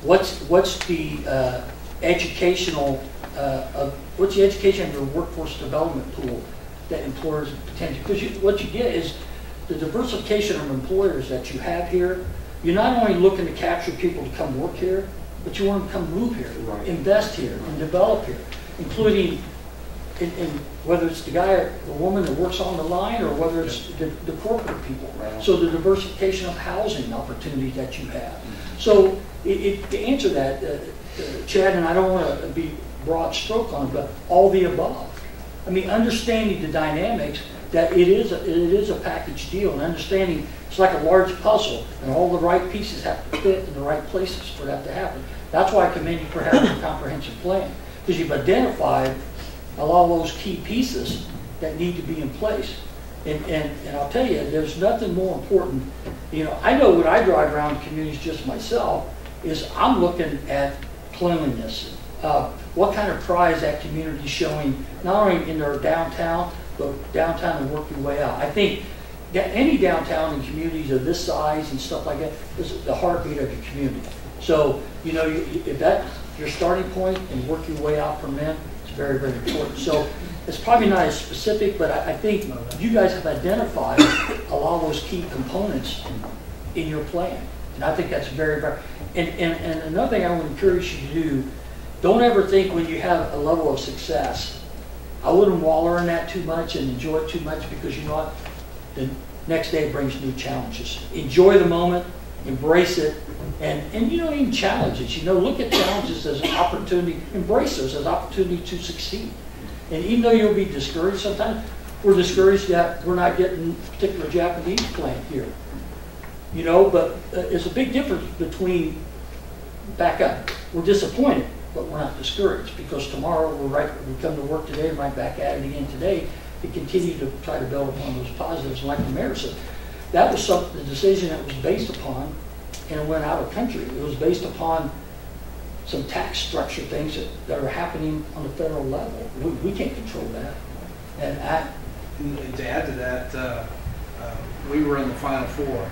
What's the educational what's the education of your workforce development pool that employers potentially? Because what you get is the diversification of employers that you have here. You're not only looking to capture people to come work here, but you want them to come move here, right, invest here, and develop here, including in whether it's the guy or the woman that works on the line or whether it's the corporate people. Right. So the diversification of housing opportunities that you have. So to answer that, Chad, and I don't want to be broad stroke on it, but all the above. I mean, understanding the dynamics that it is a package deal, and understanding it's like a large puzzle, and all the right pieces have to fit in the right places for that to happen. That's why I commend you for having a comprehensive plan, because you've identified a lot of those key pieces that need to be in place. And I'll tell you, there's nothing more important. You know, I know when I drive around communities just myself, is I'm looking at cleanliness. What kind of pride is that community showing, not only in their downtown, but downtown and work your way out. I think that any downtown and communities of this size and stuff like that is the heartbeat of your community. So, you know, if that's your starting point and work your way out from there, it's very, very important. So it's probably not as specific, but I think you guys have identified a lot of those key components in your plan. And I think that's very, very, and another thing I would encourage you to do, don't ever think when you have a level of success, I wouldn't wallow in that too much and enjoy it too much, because you know what, the next day brings new challenges. Enjoy the moment, embrace it, and you don't even challenge it. You know, look at challenges as an opportunity, embrace those as an opportunity to succeed. And even though you'll be discouraged sometimes, we're discouraged that we're not getting a particular Japanese plant here. You know, but it's a big difference between, back up, we're disappointed, but we're not discouraged, because tomorrow we come to work today, right back at it again today, to continue to try to build upon those positives. Like the mayor said, that was the decision that was based upon, and it went out of country. It was based upon some tax structure things that are happening on the federal level. We can't control that. And to add to that, we were in the Final Four,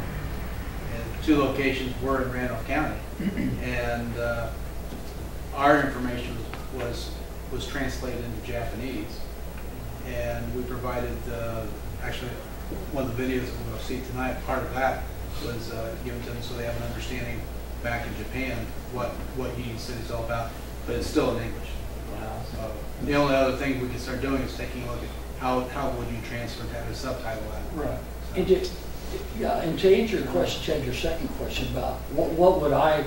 and 2 locations were in Randolph County, and our information was translated into Japanese, and we provided actually one of the videos that we'll see tonight. Part of that was given to them so they have an understanding back in Japan what Union City is all about, but it's still in English. So the only other thing we can start doing is taking a look at how would you transfer to have a subtitle that. right. So. And to answer your question, Chad, your second question about what would I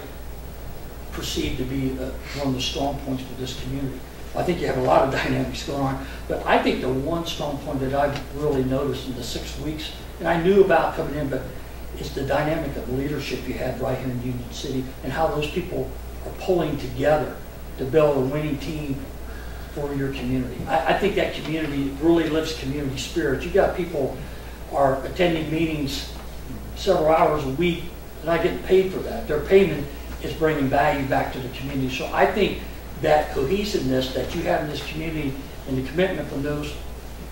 perceive to be one of the strong points for this community. I think you have a lot of dynamics going on, but I think the one strong point that I've really noticed in the 6 weeks, and I knew about coming in, but is the dynamic of leadership you have right here in Union City, and how those people are pulling together to build a winning team for your community. I think that community really lives community spirit. You got people are attending meetings several hours a week, and not getting paid for that. Their payment is bringing value back to the community. So I think that cohesiveness that you have in this community, and the commitment from those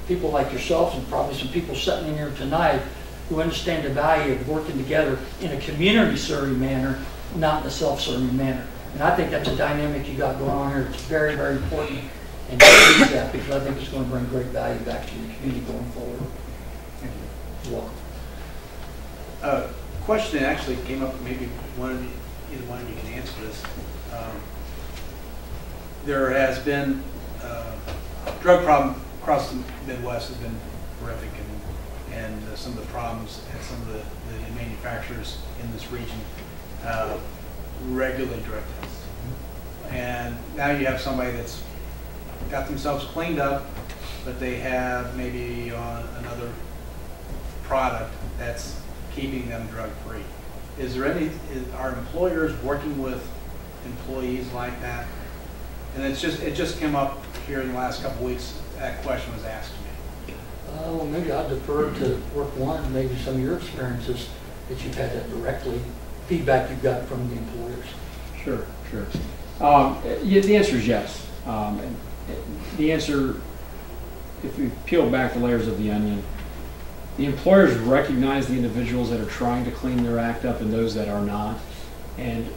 people like yourselves, and probably some people sitting in here tonight who understand the value of working together in a community-serving manner, not in a self-serving manner. And I think that's a dynamic you got going on here. It's very, very important, and you use that, because I think it's going to bring great value back to your community going forward. Thank you. You're welcome. Question that actually came up, maybe either one of you can answer this. There has been drug problem across the Midwest has been horrific, and some of the problems at some of the manufacturers in this region regulate drug tests. And now you have somebody that's got themselves cleaned up, but they have maybe on another product that's keeping them drug-free. Are employers working with employees like that? And it just came up here in the last couple of weeks. That question was asked to me. Well, maybe I'll defer to work one, maybe some of your experiences that you've had that directly, feedback you've got from the employers. Sure. The answer is yes. And the answer, if we peel back the layers of the onion, the employers recognize the individuals that are trying to clean their act up and those that are not. And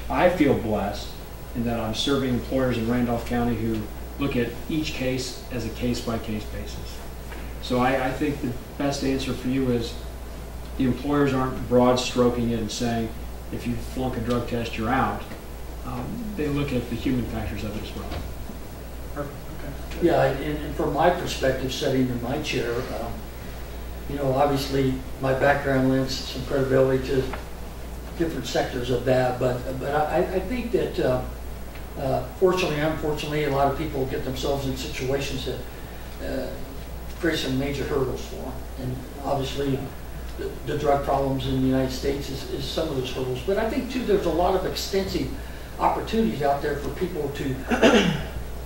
I feel blessed in that I'm serving employers in Randolph County who look at each case as a case-by-case basis. So I think the best answer for you is the employers aren't broad stroking it and saying, if you flunk a drug test, you're out. They look at the human factors of it as well. Perfect. Okay. Yeah, and from my perspective, sitting in my chair, obviously my background lends some credibility to different sectors of that, but I think that fortunately, unfortunately, a lot of people get themselves in situations that create some major hurdles for them. And obviously, the drug problems in the United States is some of those hurdles. But I think, too, there's a lot of extensive opportunities out there for people to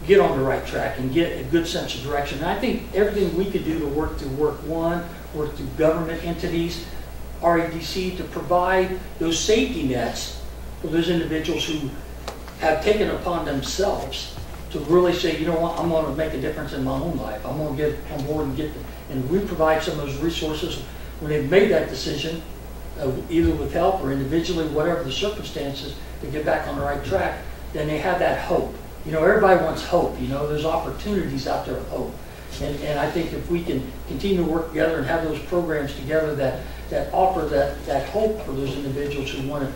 get on the right track and get a good sense of direction. And I think everything we could do to work through Work One, work through government entities, REDC, to provide those safety nets for those individuals who have taken it upon themselves to really say, you know what, I'm going to make a difference in my own life. I'm going to get on board and we provide some of those resources when they've made that decision, either with help or individually, whatever the circumstances, to get back on the right track. Then they have that hope. Everybody wants hope. There's opportunities out there of hope. And I think if we can continue to work together and have those programs together that offer that hope for those individuals who want to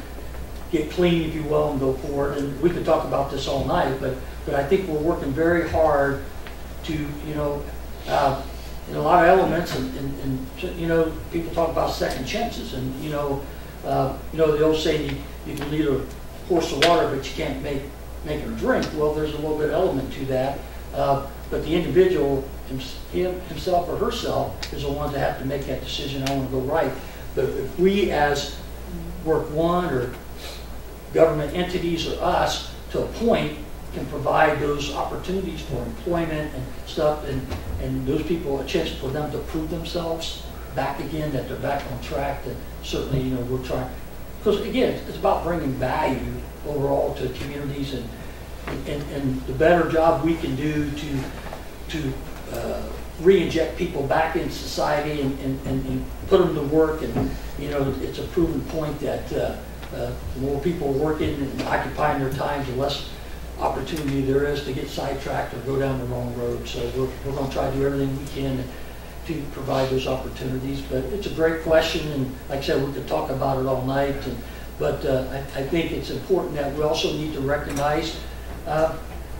get clean, if you will, and go forward. And we could talk about this all night, but I think we're working very hard to, in a lot of elements, and people talk about second chances, and the old saying, you can lead a horse to water, but you can't make her drink. Well, there's a little bit of element to that, but the individual himself or herself is the one that have to make that decision. I want to go right. But if we, as Work One or government entities or us, to a point, can provide those opportunities for employment and stuff, and those people a chance for them to prove themselves back again, that they're back on track. That certainly, you know, we're trying, because again, it's about bringing value overall to communities, and the better job we can do to re-inject people back in society and put them to work. And you know, it's a proven point that the more people working and occupying their time, the less opportunity there is to get sidetracked or go down the wrong road. So we're going to try to do everything we can to provide those opportunities. But it's a great question, and like I said, we could talk about it all night. But I think it's important that we also need to recognize,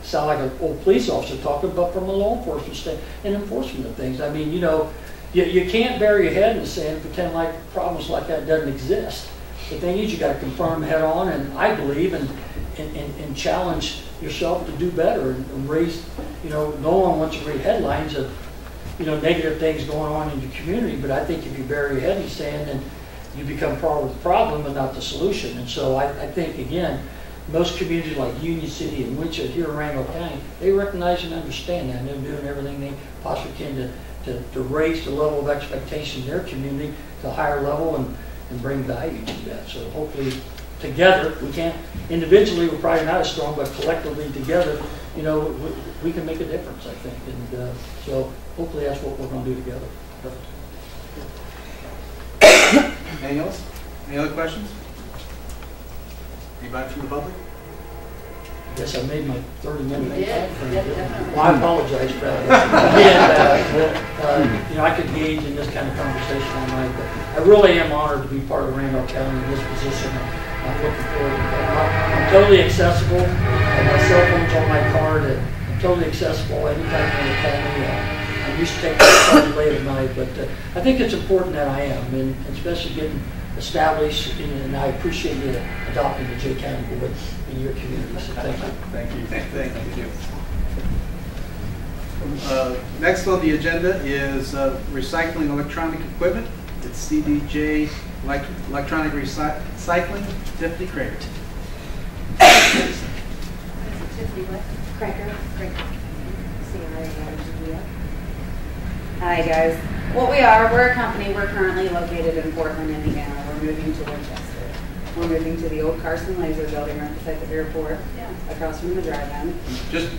sound like an old police officer talking, but from a law enforcement state and enforcement of things. I mean, you know, you can't bury your head in the sand and pretend like problems like that doesn't exist. The thing is, you got to confront them head on, and I believe, and challenge yourself to do better and raise, you know, no one wants to read headlines of, you know, negative things going on in your community, but I think if you bury your head in the sand, then you become part of the problem and not the solution. And so I think, again, most communities like Union City and Winchester here in Randolph County, they recognize and understand that, and they're doing everything they possibly can to raise the level of expectation in their community to a higher level and bring value to that. So hopefully together, we can't, individually we're probably not as strong, but collectively together, you know, we can make a difference, I think. And so hopefully that's what we're going to do together. Anything else? Any other questions? Anybody from the public? Yes, I made my 30-minute You did. time. Yep, definitely. Well, I apologize for that. And, you know, I could engage in this kind of conversation all night, but I really am honored to be part of Randolph County in this position. I'm looking forward to it. I'm totally accessible. My cell phone's on my card. I'm totally accessible anytime you want to call me. I used to take my call late at night, but I think it's important that I am, and especially getting established, and I appreciate you adopting the J County Board in your community. So thank you. Thank you. Thank you. Next on the agenda is recycling electronic equipment. It's CDJ Electronic Recycling, Tiffany Crater. Hi guys. What we are, we're a company. We're currently located in Portland, Indiana. We're moving to Winchester. We're moving to the old Carson Laser building right beside the airport, across from the drive-in.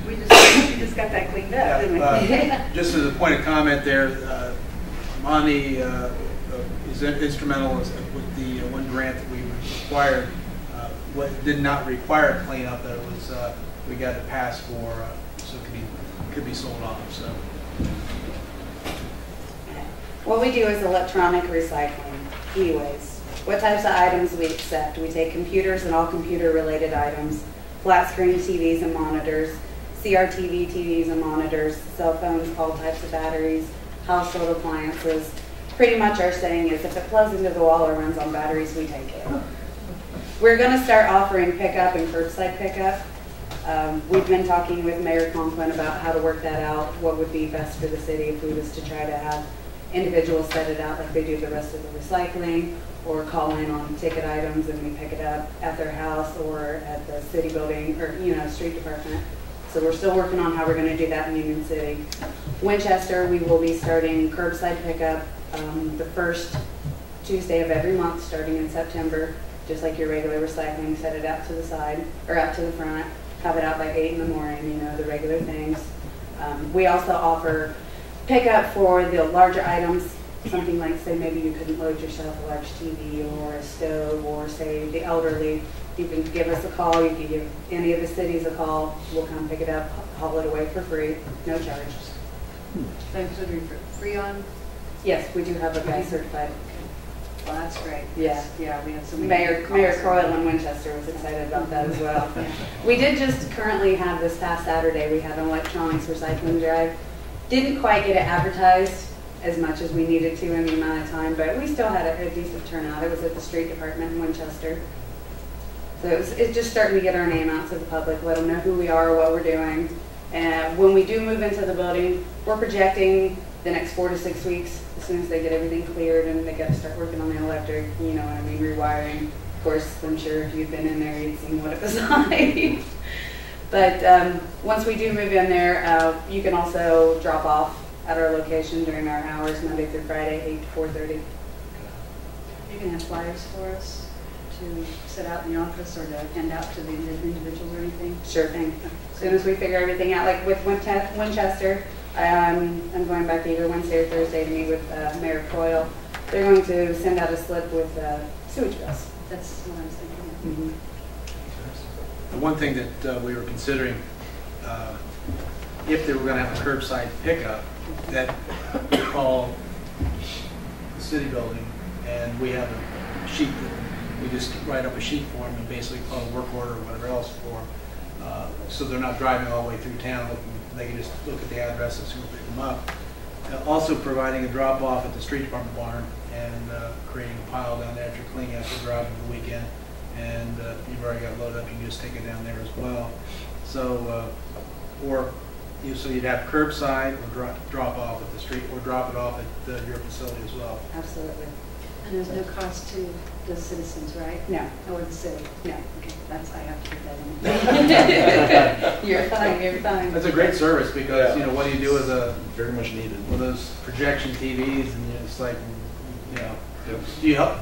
We just got that cleaned up, didn't we? Just as a point of comment there, Monty is instrumental with the one grant that we required. What did not require cleanup, that it was we got it passed for, so it could be sold off. So. What we do is electronic recycling, e-waste. What types of items we accept? We take computers and all computer-related items, flat screen TVs and monitors, CRTV TVs and monitors, cell phones, all types of batteries, household appliances. Pretty much our saying is if it plugs into the wall or runs on batteries, we take it. We're going to start offering pickup and curbside pickup. We've been talking with Mayor Conklin about how to work that out, what would be best for the city if we was to try to have individuals set it out like they do the rest of the recycling, or call in on ticket items and we pick it up at their house or at the city building or, you know, street department. So we're still working on how we're going to do that in Union City. Winchester, we will be starting curbside pickup the first Tuesday of every month starting in September, just like your regular recycling. Set it out to the side or out to the front, have it out by 8 in the morning, you know, the regular things. We also offer pickup for the larger items, something like, say, maybe you couldn't load yourself a large TV or a stove, or say the elderly. You can give us a call, you can give any of the cities a call, we'll come pick it up, haul it away for free, no charge. Thanks for free on? Yes, we do have a guy certified. Well, that's great. Yeah. Yeah, we have so many. Mayor Croyle in Winchester was excited about that as well. Yeah. We did just currently have this past Saturday, we had an electronics recycling drive. Didn't quite get it advertised as much as we needed to in the amount of time, but we still had a decent turnout. It was at the street department in Winchester. So it's just starting to get our name out to the public, let them know who we are, what we're doing. And when we do move into the building, we're projecting the next 4 to 6 weeks, as soon as they get everything cleared and they got to start working on the electric, you know what I mean, rewiring. Of course, I'm sure if you'd been in there, you'd seen what it was like. But once we do move in there, you can also drop off at our location during our hours, Monday through Friday, 8 to 4:30. You can have flyers for us to set out in the office or to hand out to the individuals or anything? Sure thing. As soon as we figure everything out, like with Winchester, I'm going back either Wednesday or Thursday to meet with Mayor Coyle. They're going to send out a slip with sewage bills. That's what I was thinking. Mm-hmm. The one thing that we were considering, if they were going to have a curbside pickup, that we call the city building, and we have a sheet that we just write up a sheet for them and basically call a work order or whatever else for, so they're not driving all the way through town. They can just look at the addresses and pick them up. Also providing a drop off at the street department barn and creating a pile down there after cleaning after driving the weekend. And you've already got it loaded up, you can just take it down there as well. So, so you'd have curbside or drop off at the street, or drop it off at your facility as well. Absolutely. And there's no cost to the citizens, right? No. Or the city? No. Okay, I have to put that in. You're fine, you're fine. That's a great service because, what do you do with Very much needed. with those projection TVs, and it's like, do you help?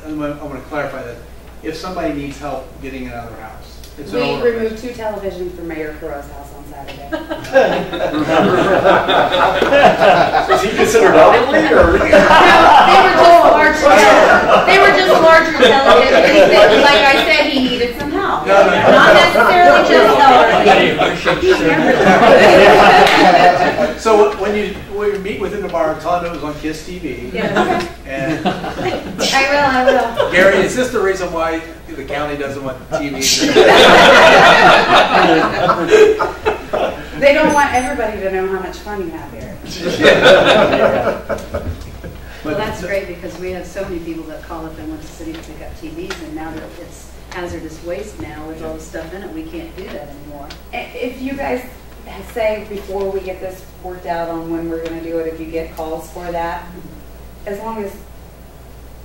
I want to clarify that. If somebody needs help getting it out of their house, it's an We older removed 2 televisions from Mayor Crow's house on Saturday. Is he considered elderly, or? They were just larger televisions that, like I said, he needed some help. Not necessarily just elderly. So when you meet within the bar, tell them it was on KISS TV. Yeah. And I will. Gary, is this the reason why the county doesn't want TV? They don't want everybody to know how much fun you have here. Well, that's great because we have so many people that call up and want the city to pick up TVs, and now that it's hazardous waste now with all the stuff in it, we can't do that anymore. If you guys say before we get this worked out on when we're going to do it, if you get calls for that, as long as,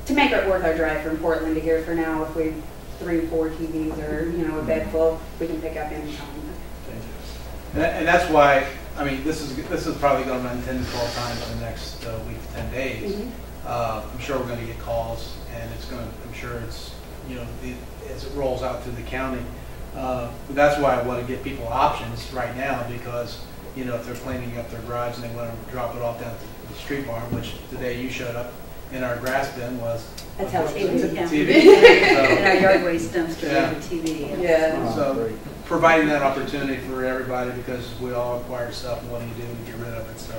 to make it worth our drive from Portland to here for now, if we 3 or 4 TVs or, a bed full, we can pick up anytime. And that's why, this is probably going to run 10 to 12 times in the next week to 10 days. Mm-hmm. I'm sure we're going to get calls, and I'm sure it's, as it rolls out through the county. But that's why I want to give people options right now, because, if they're cleaning up their garage and they want to drop it off down to the street barn, which today you showed up in our grass bin was a television. In our yard waste dumpster, we have a TV. Yeah. So providing that opportunity for everybody, because we all acquire stuff and what do you do to get rid of it. So.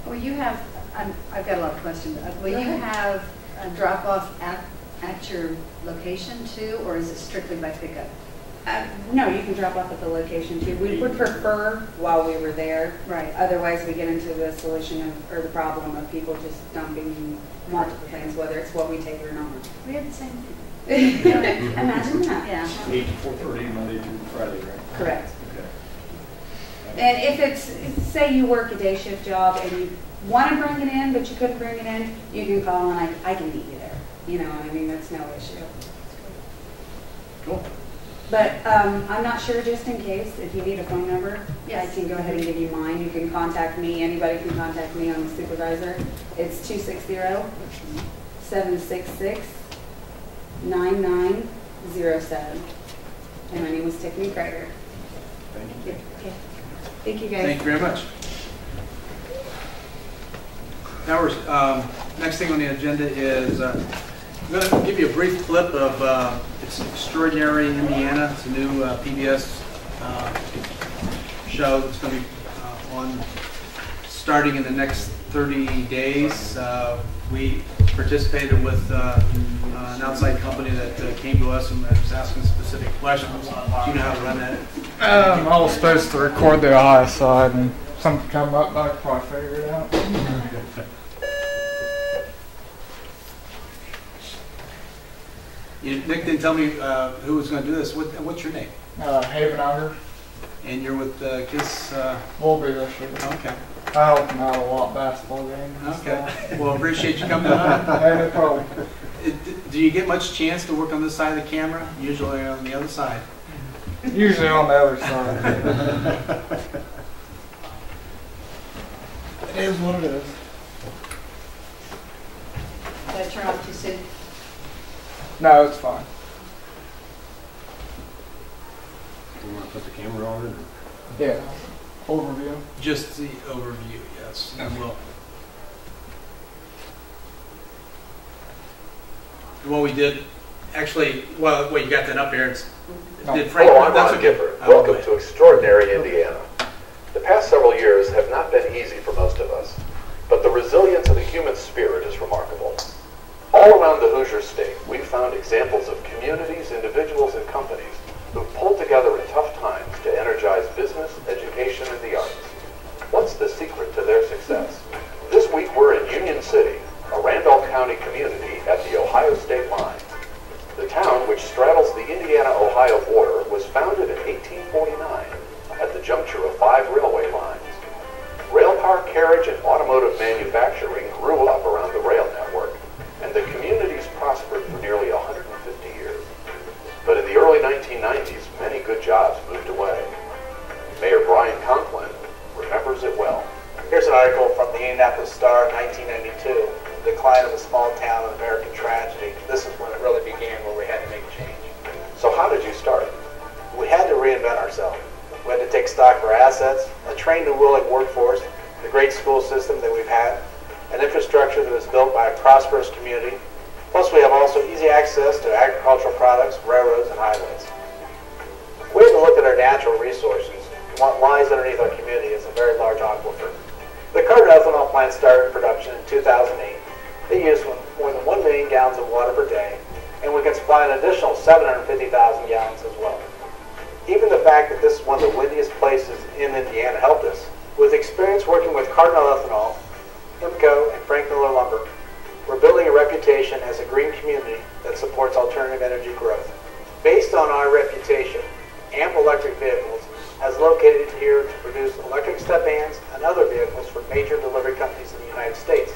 Well, you have. I've got a lot of questions. Will you have a drop off at your location too, or is it strictly by pickup? No, you can drop off at the location too. We would prefer while we were there. Right. Otherwise, we get into the solution or the problem of people just dumping multiple things, whether it's what we take or not. We had the same thing. Imagine that. Yeah. 8 to 4:30 Monday through Friday, right? Correct. Okay. And if it's, say you work a day shift job and you want to bring it in, but you couldn't bring it in, you can call and I can meet you there. That's no issue. Cool. But I'm not sure, just in case, if you need a phone number, yes. I can go ahead and give you mine. You can contact me. Anybody can contact me. I'm the supervisor. It's 260-766-9907. And my name is Tiffany Krager. Thank you. Okay. Thank you, guys. Thank you very much. Now next thing on the agenda is I'm going to give you a brief clip of It's Extraordinary Indiana. It's a new PBS show that's going to be on starting in the next 30 days. We participated with an outside company that came to us and was asking specific questions. Do you know how to run that? I was supposed to record the IS side and something come up, but I could probably figure it out. Nick didn't tell me who was going to do this. What's your name? Haven Unger. And you're with K.I.S.S. We'll be this year. Okay. I help him out a lot, basketball games. Okay. Well, appreciate you coming on. No problem. Do you get much chance to work on this side of the camera? Usually on the other side. Usually on the other side. It is what it is. Did I turn off too soon? No, it's fine. You want to put the camera on it? Yeah. Overview. Just the overview, yes. And what we did, actually, well, you got that up there. Did Frank? Hello, I'm that's Ron okay. Gifford. Oh, Welcome go to Extraordinary Indiana. The past several years have not been easy for most of us, but the resilience of the human spirit is remarkable. All around the Hoosier State, we've found examples of communities, individuals, and companies who've pulled together in tough times to energize business, education, and the arts. What's the secret to their success? This week we're in Union City, a Randolph County community at the Ohio state line. The town, which straddles the Indiana-Ohio border, was founded in 1849 at the juncture of 5 railway lines. Railcar carriage and automotive manufacturing grew up around the rail network, and the communities prospered for nearly 150 years. But in the early 1990s, many good jobs moved away. Mayor Brian Conklin remembers it well. Here's an article from the Indianapolis Star in 1992, The Decline of a Small Town, an American Tragedy. This is when it really began, where we had to make a change. So how did you start? We had to reinvent ourselves. We had to take stock of our assets, a trained and willing workforce, the great school system that we've had, an infrastructure that was built by a prosperous community. Plus, we have also easy access to agricultural products, railroads, and highways. We had to look at our natural resources. What lies underneath our community is a very large aquifer. The Carter ethanol plant started production in 2008. They use more than 1 million gallons of water per day, and we can supply an additional 750,000 gallons as well. Even the fact that this is one of the windiest places in Indiana helped us. With experience working with Cardinal Ethanol, IMCO, and Frank Miller Lumber, we're building a reputation as a green community that supports alternative energy growth. Based on our reputation, AMP Electric Vehicles has located here to produce electric step vans and other vehicles for major delivery companies in the United States.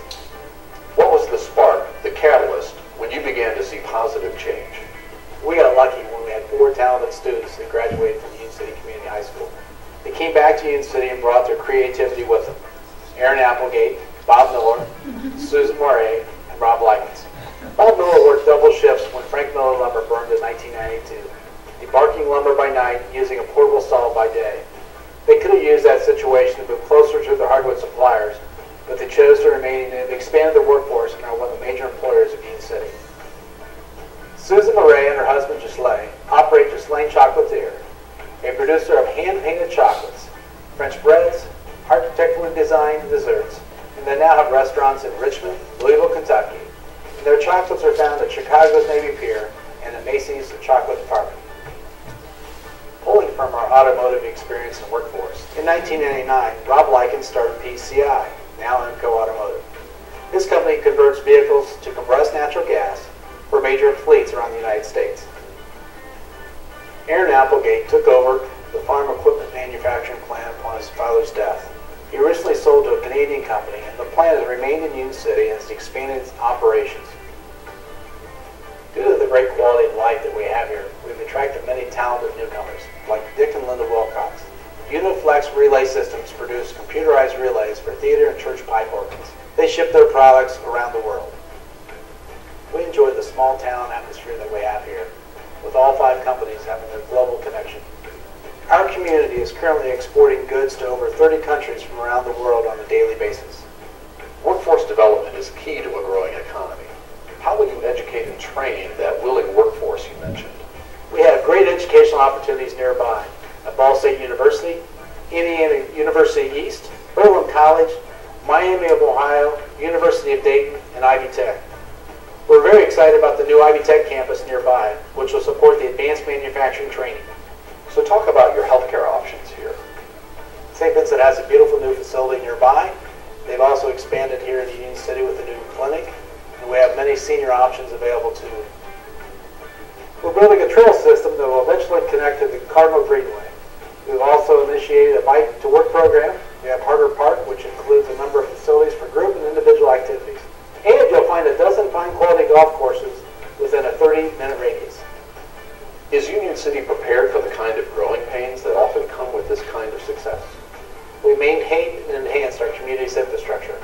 What was the spark, the catalyst, when you began to see positive change? We got lucky when we had 4 talented students that graduated from Union City Community High School. They came back to Union City and brought their creativity with them. Aaron Applegate, Bob Miller, Susan Moray, and Rob Likens. Bob Miller worked double shifts when Frank Miller Lumber burned in 1992, debarking lumber by night and using a portable saw by day. They could have used that situation to move closer to their hardwood suppliers, but they chose to remain and have expanded their workforce and are one of the major employers of Union City. Susan Moray and her husband Ghislaine operate Ghislaine Chocolatier, a producer of hand-painted chocolates, French breads, architecturally designed desserts, and they now have restaurants in Richmond, Louisville, Kentucky. And their chocolates are found at Chicago's Navy Pier and at Macy's Chocolate Department. Pulling from our automotive experience and workforce, in 1999, Rob Likens started PCI, now IMCO Automotive. This company converts vehicles to compressed natural gas for major fleets around the United States. Aaron Applegate took over the farm equipment manufacturing plant upon his father's death. He originally sold to a Canadian company, and the plant has remained in Union City and has expanded its operations. Due to the great quality of life that we have here, we've attracted many talented newcomers, like Dick and Linda Wilcox. Uniflex Relay Systems produce computerized relays for theater and church pipe organs. They ship their products around the world. We enjoy the small town atmosphere that we have here, with all 5 companies having a global connection. Our community is currently exporting goods to over 30 countries from around the world on a daily basis. Workforce development is key to a growing economy. How will you educate and train that willing workforce you mentioned? We have great educational opportunities nearby at Ball State University, Indiana University East, Berlin College, Miami of Ohio, University of Dayton, and Ivy Tech. We're very excited about the new Ivy Tech campus nearby, which will support the advanced manufacturing training. So talk about your healthcare options here. St. Vincent has a beautiful new facility nearby. They've also expanded here in Union City with a new clinic, and we have many senior options available too. We're building a trail system that will eventually connect to the Cardinal Greenway. We've also initiated a Bike to Work program. We have Harder Park, which includes a number of facilities for group and individual activities. And you'll find a dozen fine quality golf courses within a 30-minute radius. Is Union City prepared for the kind of growth maintain and enhance our community's infrastructure.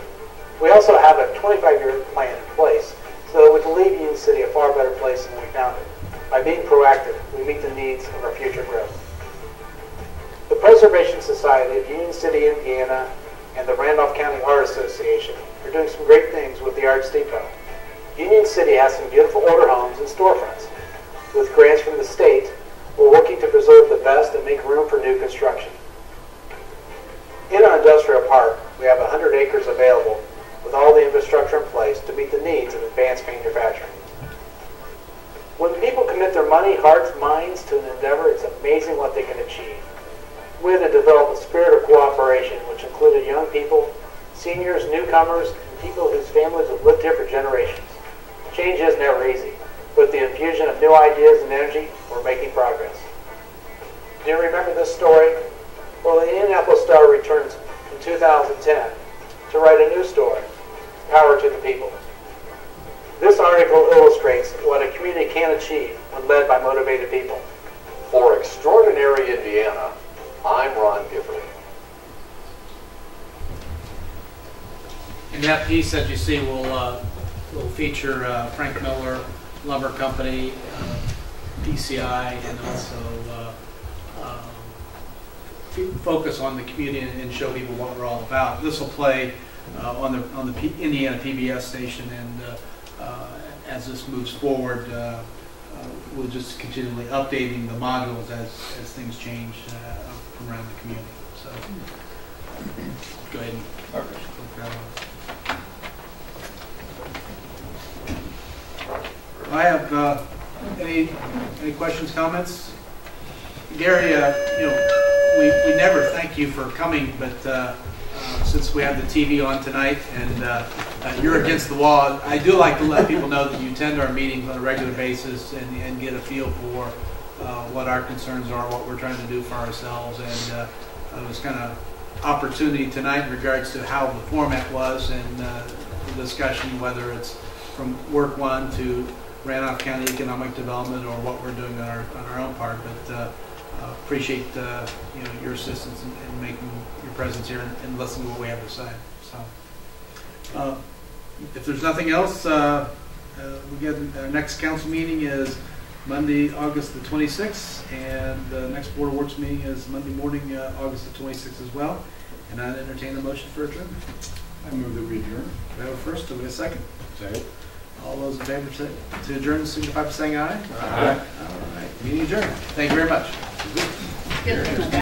We also have a 25-year plan in place so that we can leave Union City a far better place than we found it. By being proactive, we meet the needs of our future growth. The Preservation Society of Union City, Indiana, and the Randolph County Art Association are doing some great things with the Arts Depot. Union City has some beautiful older homes and storefronts. With grants from the state, we're working to preserve the best and make room for new construction. In our industrial park, we have 100 acres available with all the infrastructure in place to meet the needs of advanced manufacturing. When people commit their money, hearts, minds to an endeavor, it's amazing what they can achieve. We had to develop a spirit of cooperation, which included young people, seniors, newcomers, and people whose families have lived here for generations. Change is never easy. With the infusion of new ideas and energy, we're making progress. Do you remember this story? Well, the Indianapolis Star returns in 2010 to write a new story, Power to the People. This article illustrates what a community can achieve when led by motivated people. For Extraordinary Indiana, I'm Ron Gifford. And that piece that you see will feature Frank Miller, Lumber Company, PCI, and also focus on the community and show people what we're all about. This will play on the Indiana PBS station, and as this moves forward, we'll just continually updating the modules as things change from around the community. So go ahead and click that on. I have any questions, comments? Gary, we never thank you for coming, but since we have the TV on tonight and you're against the wall, I do like to let people know that you attend our meetings on a regular basis and get a feel for what our concerns are, what we're trying to do for ourselves, and it was kind of opportunity tonight in regards to how the format was and the discussion, whether it's from Work One to Randolph County Economic Development or what we're doing on our own part, but appreciate your assistance in making your presence here and listening to what we have to say. So, if there's nothing else, we get our next council meeting is Monday, August the 26th, and the next Board of Works meeting is Monday morning, August the 26th as well. And I'd entertain a motion for adjournment. I move that we adjourn. Do we have a first? Do we have a second? Second. All those in favor to adjourn signify by saying aye. Aye. All right. Meeting adjourned. Thank you very much. Good.